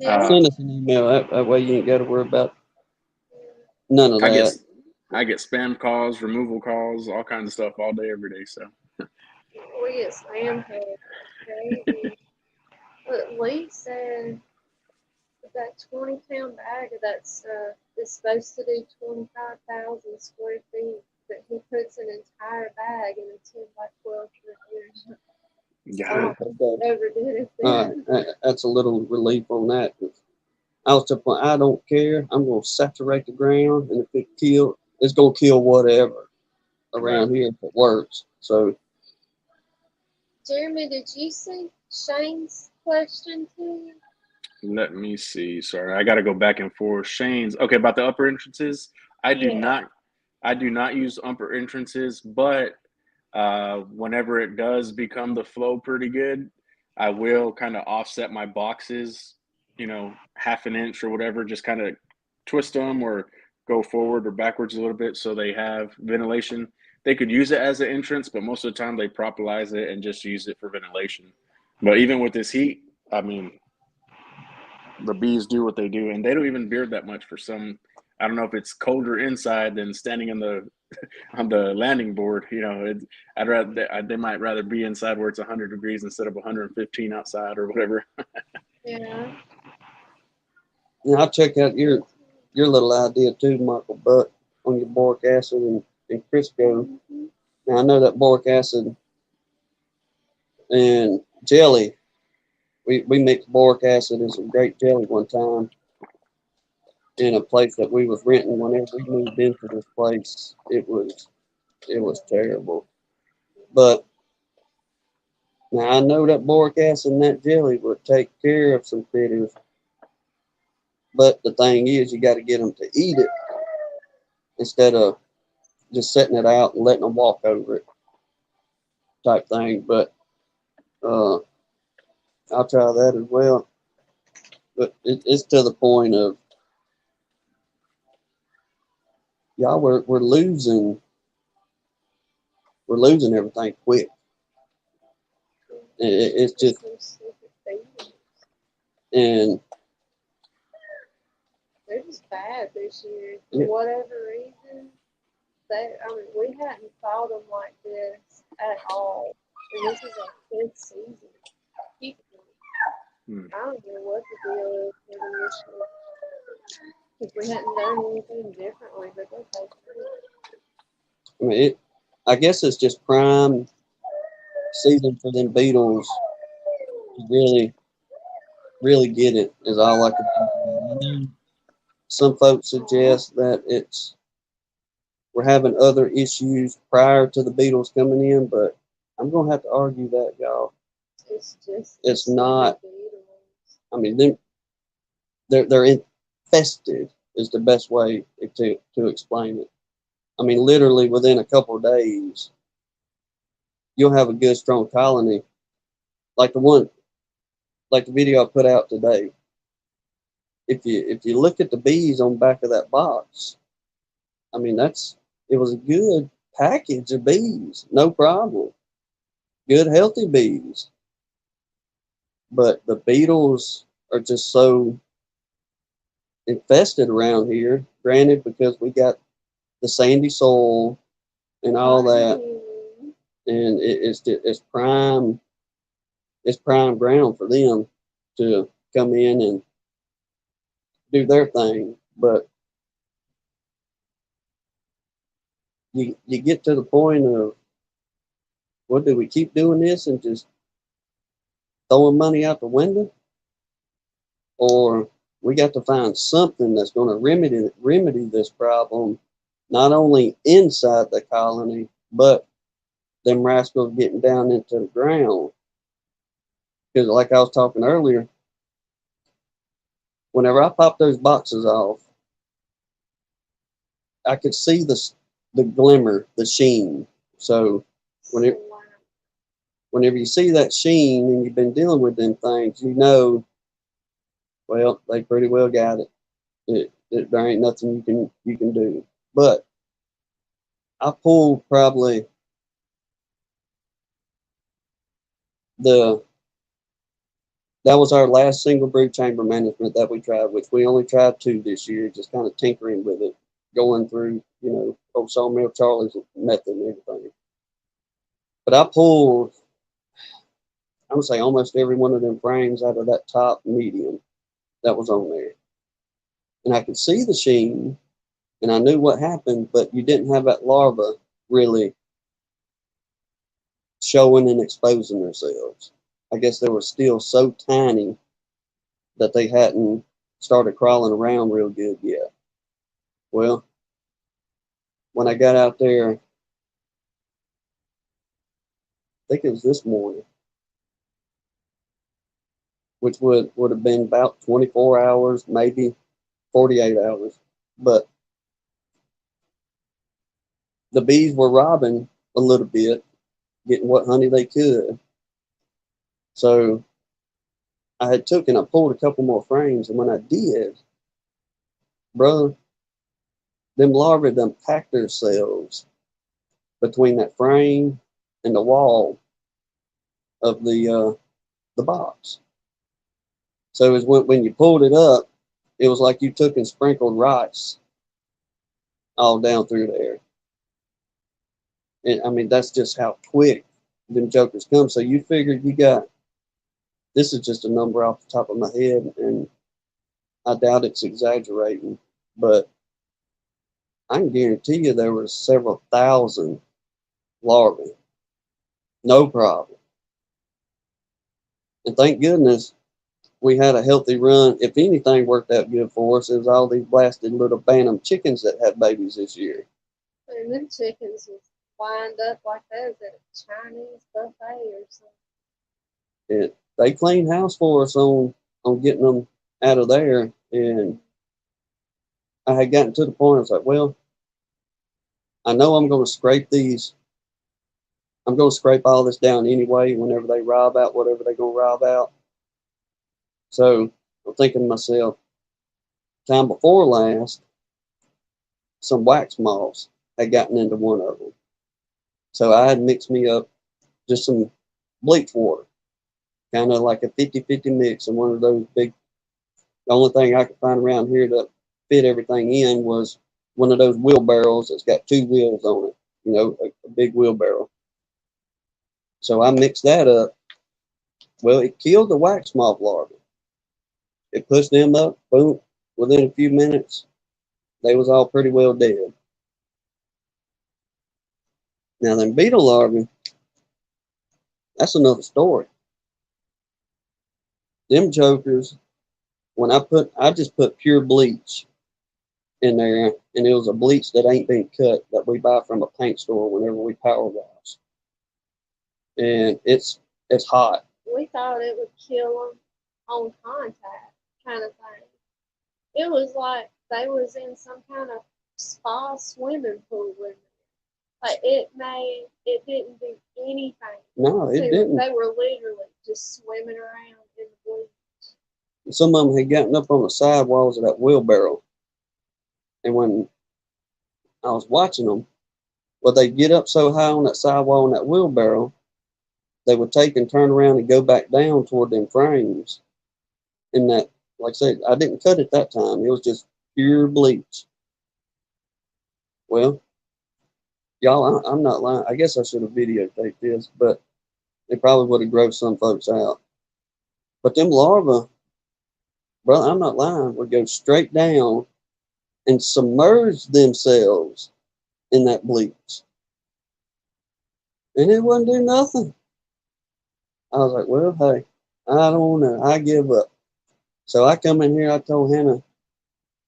Send us an email. That way you ain't got to worry about none of that. I get spam calls, removal calls, all kinds of stuff all day, every day. So we get spam calls. But Lee said that 20-pound bag of that stuff is supposed to do 25,000 square feet, but he puts an entire bag in a 10 by 12 foot. yeah. Overdid it. That's a little relief on that. I was to the point, I don't care. I'm going to saturate the ground, and if it's going to kill whatever around here if it works. So, Jeremy, did you see Shane's question too? Let me see. Sorry, I got to go back and forth. Shane's okay about the upper entrances. I do not use upper entrances, but whenever it does become the flow pretty good, I will kind of offset my boxes, half an inch or whatever, just kind of twist them or go forward or backwards a little bit so they have ventilation. They could use it as an entrance, but most of the time they propolize it and just use it for ventilation. But even with this heat, I mean, the bees do what they do, and they don't even beard that much for some. I don't know if it's colder inside than standing on the landing board. They might rather be inside where it's 100 degrees instead of 115 outside or whatever. Yeah. I'll check out your little idea too, Michael Buck, on your boric acid and Crisco. Now I know that boric acid and jelly. We mixed boric acid and some grape jelly one time in a place that we was renting whenever we moved into this place. It was terrible. But now I know that boric acid and that jelly would take care of some critters. But the thing is, you got to get them to eat it instead of just setting it out and letting them walk over it type thing. But I'll try that as well. but it's to the point of y'all we're losing everything quick. It's just Some stupid things. and They're just bad this year. For Yeah. whatever reason, we hadn't fought them like this at all. And this is our fifth season. Keep Hmm. I don't know what the deal is with them this year. If we hadn't done anything differently, but they take it. I mean I guess it's just prime season for them Beatles to really get it is all I can think about. I know some folks suggest that we're having other issues prior to the Beatles coming in, but I'm gonna have to argue that, y'all. It's just It's not. the Beatles. I mean, they're infested is the best way to explain it. I mean, literally within a couple of days, you'll have a good strong colony, like the video I put out today. If you look at the bees on the back of that box, I mean it was a good package of bees, no problem, good healthy bees. But the beetles are just so infested around here. Granted, because we got the sandy soil and all that, and it's prime ground for them to come in and do their thing. But you get to the point of, what do we keep doing this and just throwing money out the window, or we got to find something that's going to remedy this problem, not only inside the colony, but them rascals getting down into the ground. Because like I was talking earlier, whenever I popped those boxes off, I could see the glimmer, the sheen. So whenever you see that sheen and you've been dealing with them things, you know, well, they pretty well got it. There ain't nothing you can do. But I pulled probably the that was our last single brood chamber management that we tried, which we only tried 2 this year, just kind of tinkering with it, going through, old Sawmill Charlie's method and everything. But I pulled, I would say, almost every one of them frames out of that top medium that was on there. And I could see the sheen, and I knew what happened, but you didn't have that larva really showing and exposing themselves. I guess they were still so tiny that they hadn't started crawling around real good yet. Well, when I got out there, I think it was this morning, which would have been about 24 hours, maybe 48 hours. But the bees were robbing a little bit, getting what honey they could. So I had took and I pulled a couple more frames, and when I did, brother, them larvae done packed themselves between that frame and the wall of the box. So it was when you pulled it up, it was like you took and sprinkled rice all down through there. And I mean, that's just how quick them jokers come. So you figured this is just a number off the top of my head, and I doubt it's exaggerating, but I can guarantee you there were several thousand larvae. No problem. And thank goodness we had a healthy run. If anything worked out good for us, it was all these blasted little Bantam chickens that had babies this year. And them chickens was lined up like those at a Chinese buffet or something. They cleaned house for us on getting them out of there, and I had gotten to the point I was like, well, I know I'm going to scrape these. I'm going to scrape all this down anyway whenever they rob out whatever they're going to rob out. So I'm thinking to myself, time before last, some wax moths had gotten into one of them. So I had mixed me up just some bleach water, kind of like a 50-50 mix, and one of those big. The only thing I could find around here to fit everything in was one of those wheelbarrows that's got two wheels on it, a big wheelbarrow. So I mixed that up. Well, it killed the wax moth larvae. It pushed them up, boom, within a few minutes, they was all pretty well dead. Now, them beetle larvae, that's another story. Them jokers, I just put pure bleach in there, and it was a bleach that ain't been cut that we buy from a paint store whenever we power wash. And it's hot. We thought it would kill them on contact, kind of thing. It was like they was in some kind of spa swimming pool with them. Like it didn't do anything. No, it didn't. They were literally just swimming around in the bleach. Some of them had gotten up on the sidewalls of that wheelbarrow. And when I was watching them, well, they'd get up so high on that sidewall on that wheelbarrow, they would take and turn around and go back down toward them frames. And that, like I said, I didn't cut it that time. It was just pure bleach. Well, y'all, I'm not lying. I guess I should have videotaped this, but it probably would have grossed some folks out. But them larvae, brother, I'm not lying, would go straight down and submerge themselves in that bleach. And it wouldn't do nothing. I was like, well, hey, I don't know. I give up. So I come in here, I told Hannah,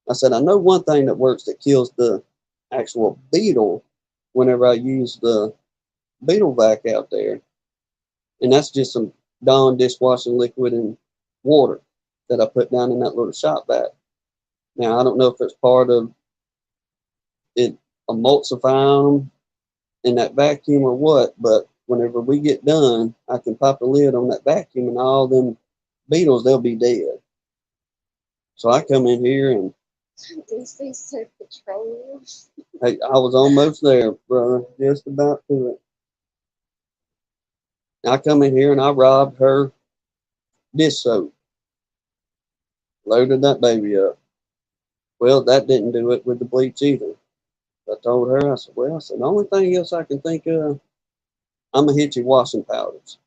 I said, I know one thing that works that kills the actual beetle whenever I use the beetle vac out there. And that's just some Dawn dishwashing liquid and water that I put down in that little shop vac. Now, I don't know if it's part of it emulsifying them in that vacuum or what, but whenever we get done, I can pop the lid on that vacuum and all them beetles, they'll be dead. So I come in here and These things said petroleum. hey, I was almost there, brother, just about to it. I come in here and I robbed her dish soap, loaded that baby up. Well, that didn't do it with the bleach either. I told her, I said, the only thing else I can think of, I'm going to hit you washing powders.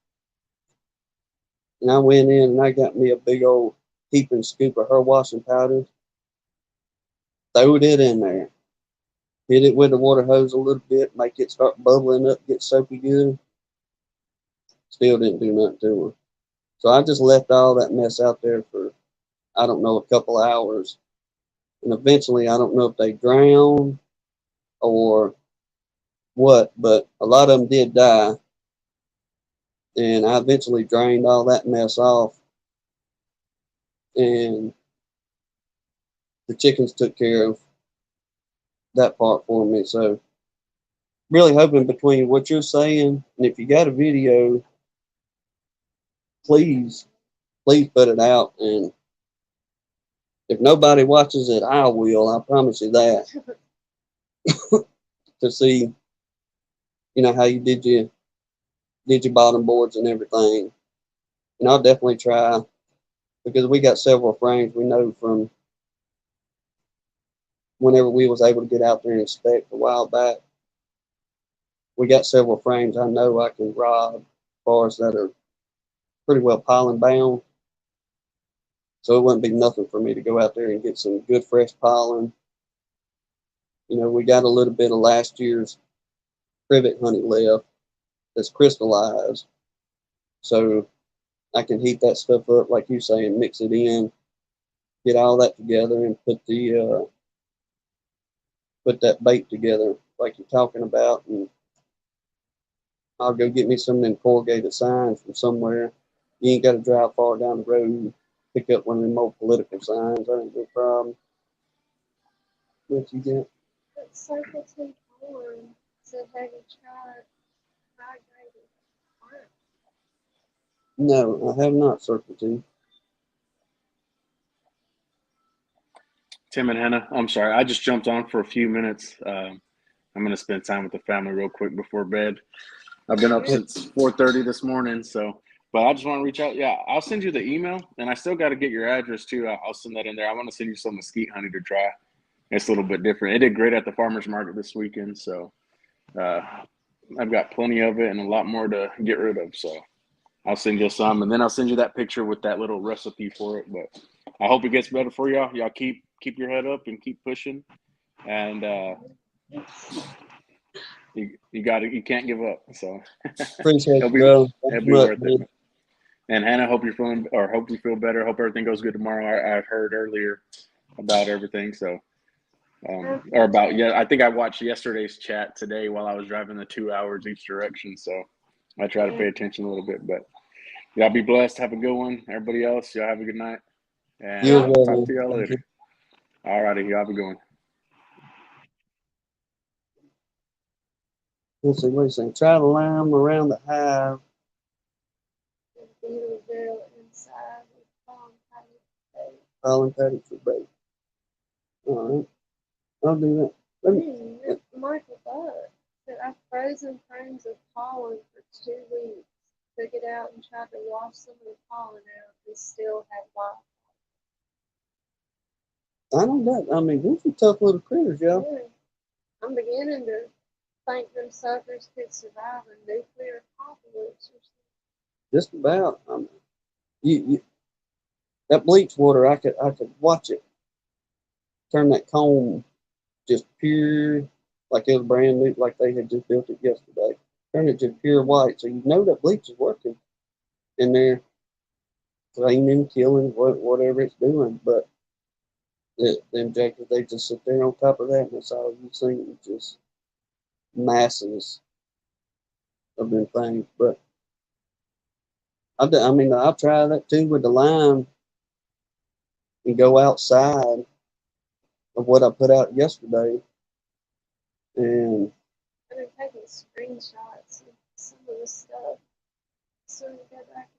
And I went in and I got me a big old heaping scoop of her washing powders, throwed it in there, hit it with the water hose a little bit, make it start bubbling up, get soapy good. Still didn't do nothing to her. So I just left all that mess out there for, I don't know, a couple of hours. And eventually, I don't know if they drowned or what, but a lot of them did die. And I eventually drained all that mess off. And the chickens took care of that part for me. So, really hoping between what you're saying and if you got a video, please put it out. And if nobody watches it, I will. I promise you that. To see, how you did your bottom boards and everything. And I'll definitely try because we got several frames we know from whenever we was able to get out there and inspect a while back. We got several frames I know I can rob as far as that are pretty well pollen bound. So it wouldn't be nothing for me to go out there and get some good fresh pollen. We got a little bit of last year's privet honey left that's crystallized. So I can heat that stuff up, like you say, and mix it in, get all that together, and put that bait together, like you're talking about, and I'll go get me some of them corrugated signs from somewhere. You ain't got to drive far down the road and pick up one of them old political signs. That ain't no problem. What you get? But Circle T Corn said, have you tried hydrated corn? No, I have not, Circle T. Tim and Hannah, I'm sorry. I just jumped on for a few minutes. I'm gonna spend time with the family real quick before bed. I've been up since 4:30 this morning, so. But I just want to reach out. Yeah, I'll send you the email, and I still got to get your address too. I'll send that in there. I want to send you some mesquite honey to try. It's a little bit different. It did great at the farmers market this weekend, so I've got plenty of it and a lot more to get rid of. So I'll send you some, and then I'll send you that picture with that little recipe for it. But I hope it gets better for y'all. Y'all keep your head up and keep pushing, and you got to you can't give up. So Appreciate it'll you, bro. be Thanks much, worth it. And Hannah, hope you're feeling, or hope you feel better. Hope everything goes good tomorrow. I heard earlier about everything, so or about I think I watched yesterday's chat today while I was driving the 2 hours each direction. So I try to pay attention a little bit. But y'all be blessed. Have a good one. Everybody else, y'all have a good night. And You as well, talk man. to y'all later. All righty, y'all have a good one. Let's see what he's saying. Try to lime around the hive. The beetle drill inside with Pollen patty for bait. All right. I'll do that. Let me, Michael Buck said I've frozen frames of pollen for 2 weeks. Took it out and tried to wash some of the pollen out and still had wild. I know that. I mean, these are tough little critters, y'all. Yeah. I'm beginning to think them suckers could survive a nuclear apocalypse or something. Just about. That bleach water, I could watch it turn that comb just pure, like it was brand new, like they had just built it yesterday. Turn it to pure white, so you know that bleach is working in there, cleaning, killing, whatever it's doing. But them jackets, they just sit there on top of that, and that's all you see, just masses of them things. But I mean, I'll try that too with the lime and go outside of what I put out yesterday. And I've been taking screenshots of some of the stuff. So I go back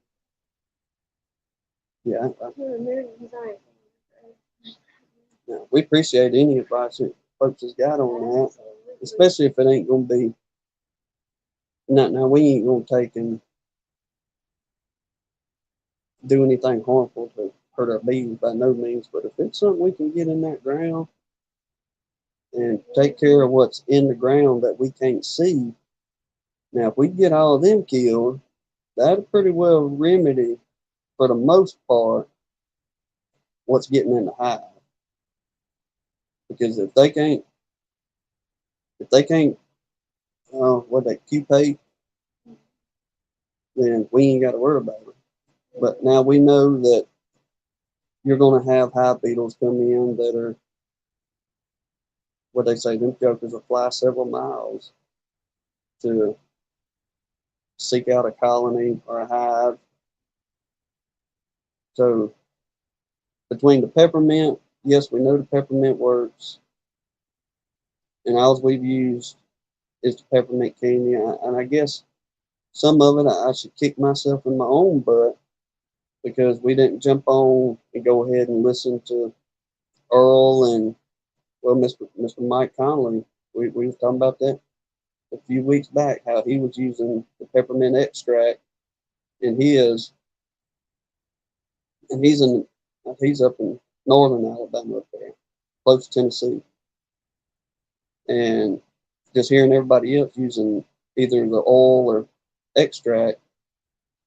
yeah, to the movies. we appreciate any advice that folks has got on that, especially if it ain't going to be. Now we ain't going to take and do anything harmful to hurt our bees by no means. But if it's something we can get in that ground and take care of what's in the ground that we can't see, now if we get all of them killed, that'll pretty well remedy, for the most part, what's getting in the hive. Because if they can't, what they cupate, then we ain't got to worry about it. But now we know that you're going to have hive beetles come in that are, what they say, them jokers will fly several miles to seek out a colony or a hive. So between the peppermint, yes, we know the peppermint works, and all we've used is the peppermint candy. And I guess some of it I should kick myself in my own butt because we didn't jump on and go ahead and listen to Earl and, well, Mr. Mike Connolly. We were talking about that a few weeks back, how he was using the peppermint extract in his, and he's up in northern Alabama up there, close to Tennessee. And just hearing everybody else using either the oil or extract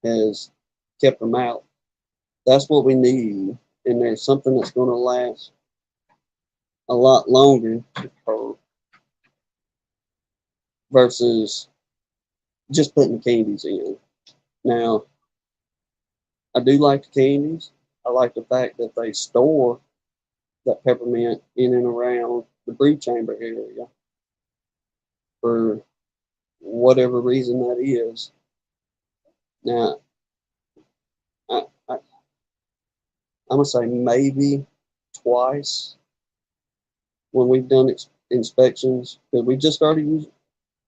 has kept them out. That's what we need, and there's something that's going to last a lot longer versus just putting candies in. Now, I do like the candies. I like the fact that they store that peppermint in and around the brood chamber area for whatever reason that is. Now, I'm going to say maybe twice when we've done inspections, because we just started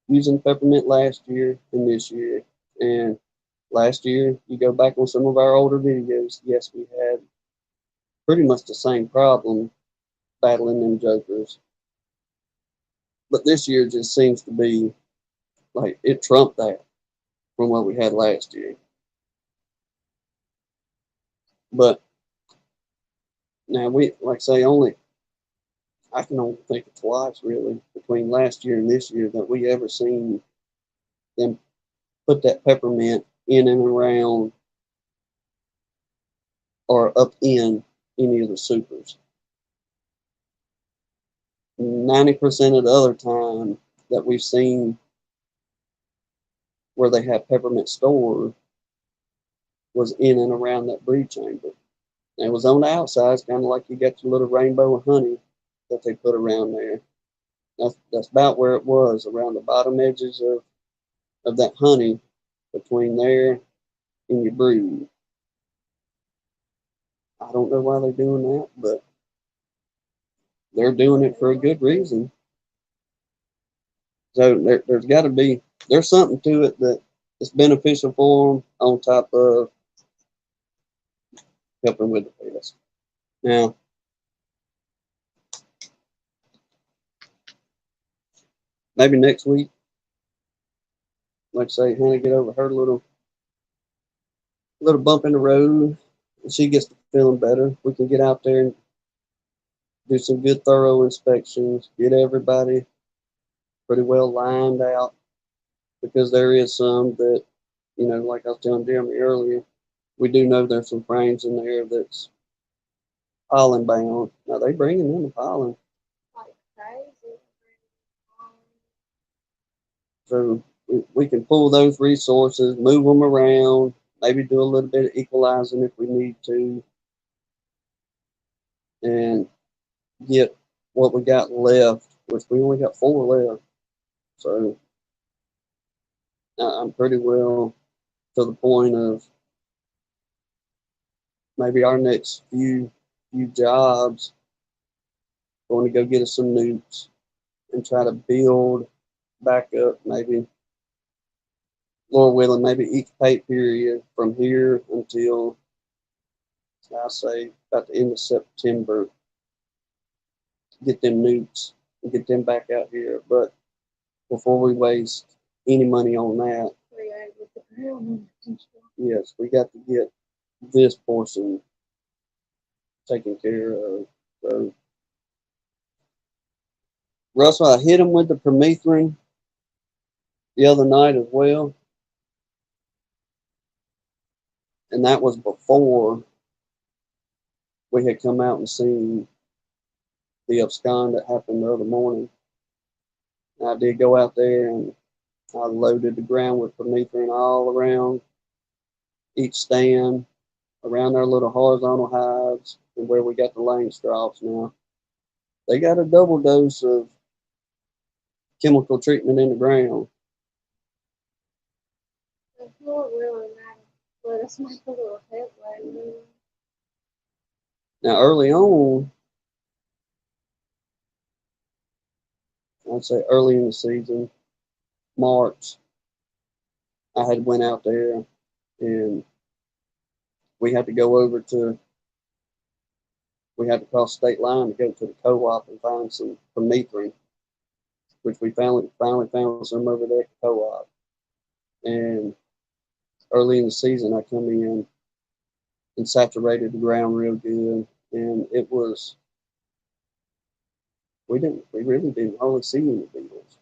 using peppermint last year and this year. And last year, you go back on some of our older videos, yes, we had pretty much the same problem battling them jokers. But this year just seems to be like it trumped that from what we had last year. But now we, like I say, I can only think of twice really between last year and this year that we ever seen them put that peppermint in and around or up in any of the supers. 90% of the other time that we've seen where they have peppermint stored was in and around that breed chamber. And it was on the outside, it's kind of like you got your little rainbow of honey that they put around there. That's about where it was, around the bottom edges of that honey between there and your brood. I don't know why they're doing that, but they're doing it for a good reason. So there's got to be, there's something to it that is beneficial for them on top of helping with the pest. Now, maybe next week, like I say, Hannah get over her little bump in the road, and she gets to feeling better. We can get out there and do some good thorough inspections, get everybody pretty well lined out, because there is some that, like I was telling Jeremy earlier, we do know there's some frames in there that's pollen bound. Now they bringing in the pollen, Like crazy. so we can pull those resources, move them around, maybe do a little bit of equalizing if we need to, and get what we got left, which we only got 4 left. So I'm pretty well to the point of maybe our next few jobs going to go get us some nukes and try to build back up, maybe Lord willing, maybe each pay period from here until I say about the end of September, get them nukes and get them back out here. But before we waste any money on that, yes, we got to get this portion taken care of. So, Russell, I hit him with the permethrin the other night as well, and that was before we had come out and seen the abscond that happened the other morning. And I did go out there and I loaded the ground with permethrin all around each stand, around our little horizontal hives, and where we got the laying straws now. They got a double dose of chemical treatment in the ground. If Lord willing, let us make a little headway. Now, early on, I'd say early in the season, March, I had went out there and we had to go over to, we had to cross state line to go to the co-op and find some permethrin, which we finally found some over there at the co-op. And early in the season, I come in and saturated the ground real good, and it was, we really didn't hardly see any beetles.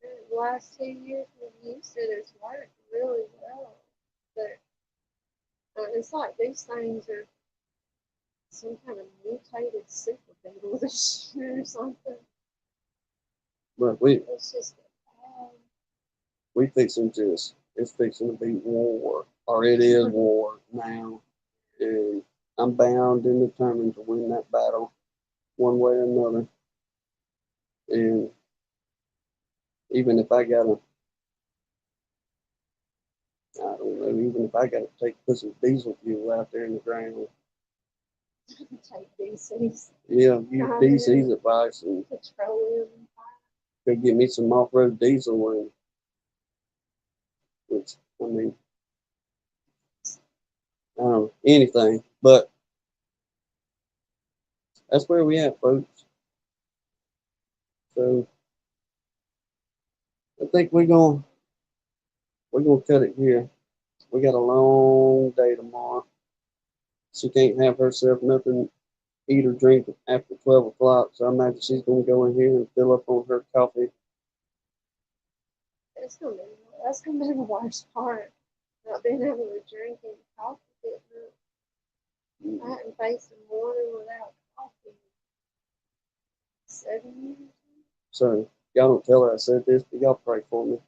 The last 2 years we've used it, it's worked really well. But it's like these things are some kind of mutated super beetle this year or something. But It's just we fixing just, it's fixing to be war, or it is war now, and I'm bound and determined to win that battle one way or another. And even if I gotta, I don't know, even if I gotta put some diesel fuel out there in the ground, take DC's yeah, use DC's advice and petroleum. go get me some off-road diesel, and which, I mean, I don't know, anything. But that's where we at, folks. So I think we're gonna cut it here. We got a long day tomorrow. She can't have herself nothing eat or drink after 12 o'clock. So I imagine she's gonna go in here and fill up on her coffee. That's gonna be the worst part. Not being able to drink any coffee. I hadn't faced a morning without coffee in 7 years. So y'all don't tell her I said this, but y'all pray for me.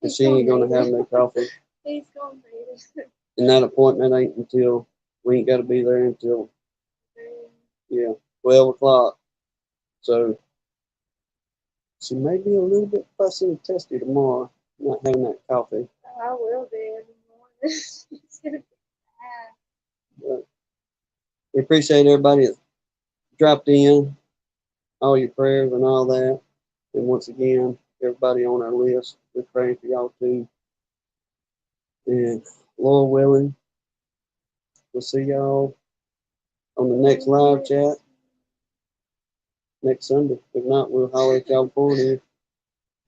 Cause she ain't gonna have no coffee. He's gonna need it. And that appointment ain't until we ain't gotta be there until 12 o'clock. So she may be a little bit fussy and testy tomorrow, not having that coffee. I will be in the morning. It's gonna be bad. But we appreciate everybody that dropped in, all your prayers and all that. And once again, everybody on our list, we're praying for y'all too. And Lord willing, we'll see y'all on the next live chat next Sunday. If not, we'll holler at y'all before then.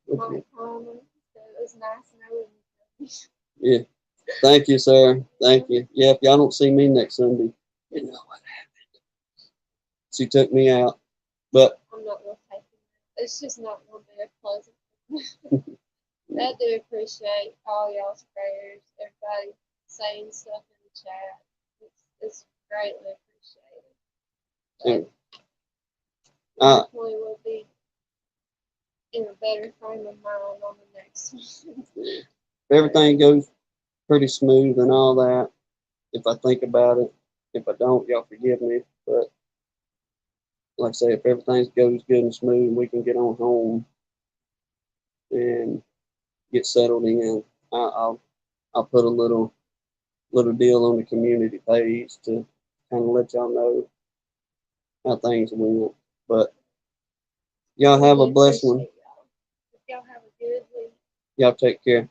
It was nice knowing you. Yeah. Thank you, sir. Thank you. Yeah, if y'all don't see me next Sunday, you know what happened. She took me out. But I'm not gonna take it. It's just not gonna be a pleasant. I do appreciate all y'all's prayers, everybody saying stuff in the chat. It's greatly appreciated. Hopefully we'll be in a better frame of mind on the next one. if everything goes pretty smooth and all that, if I think about it, if I don't, y'all forgive me. But like I say, if everything goes good and smooth, we can get on home and get settled in. I'll put a little deal on the community page to kind of let y'all know how things went. But y'all have a blessed one. Y'all have a good week. Y'all take care.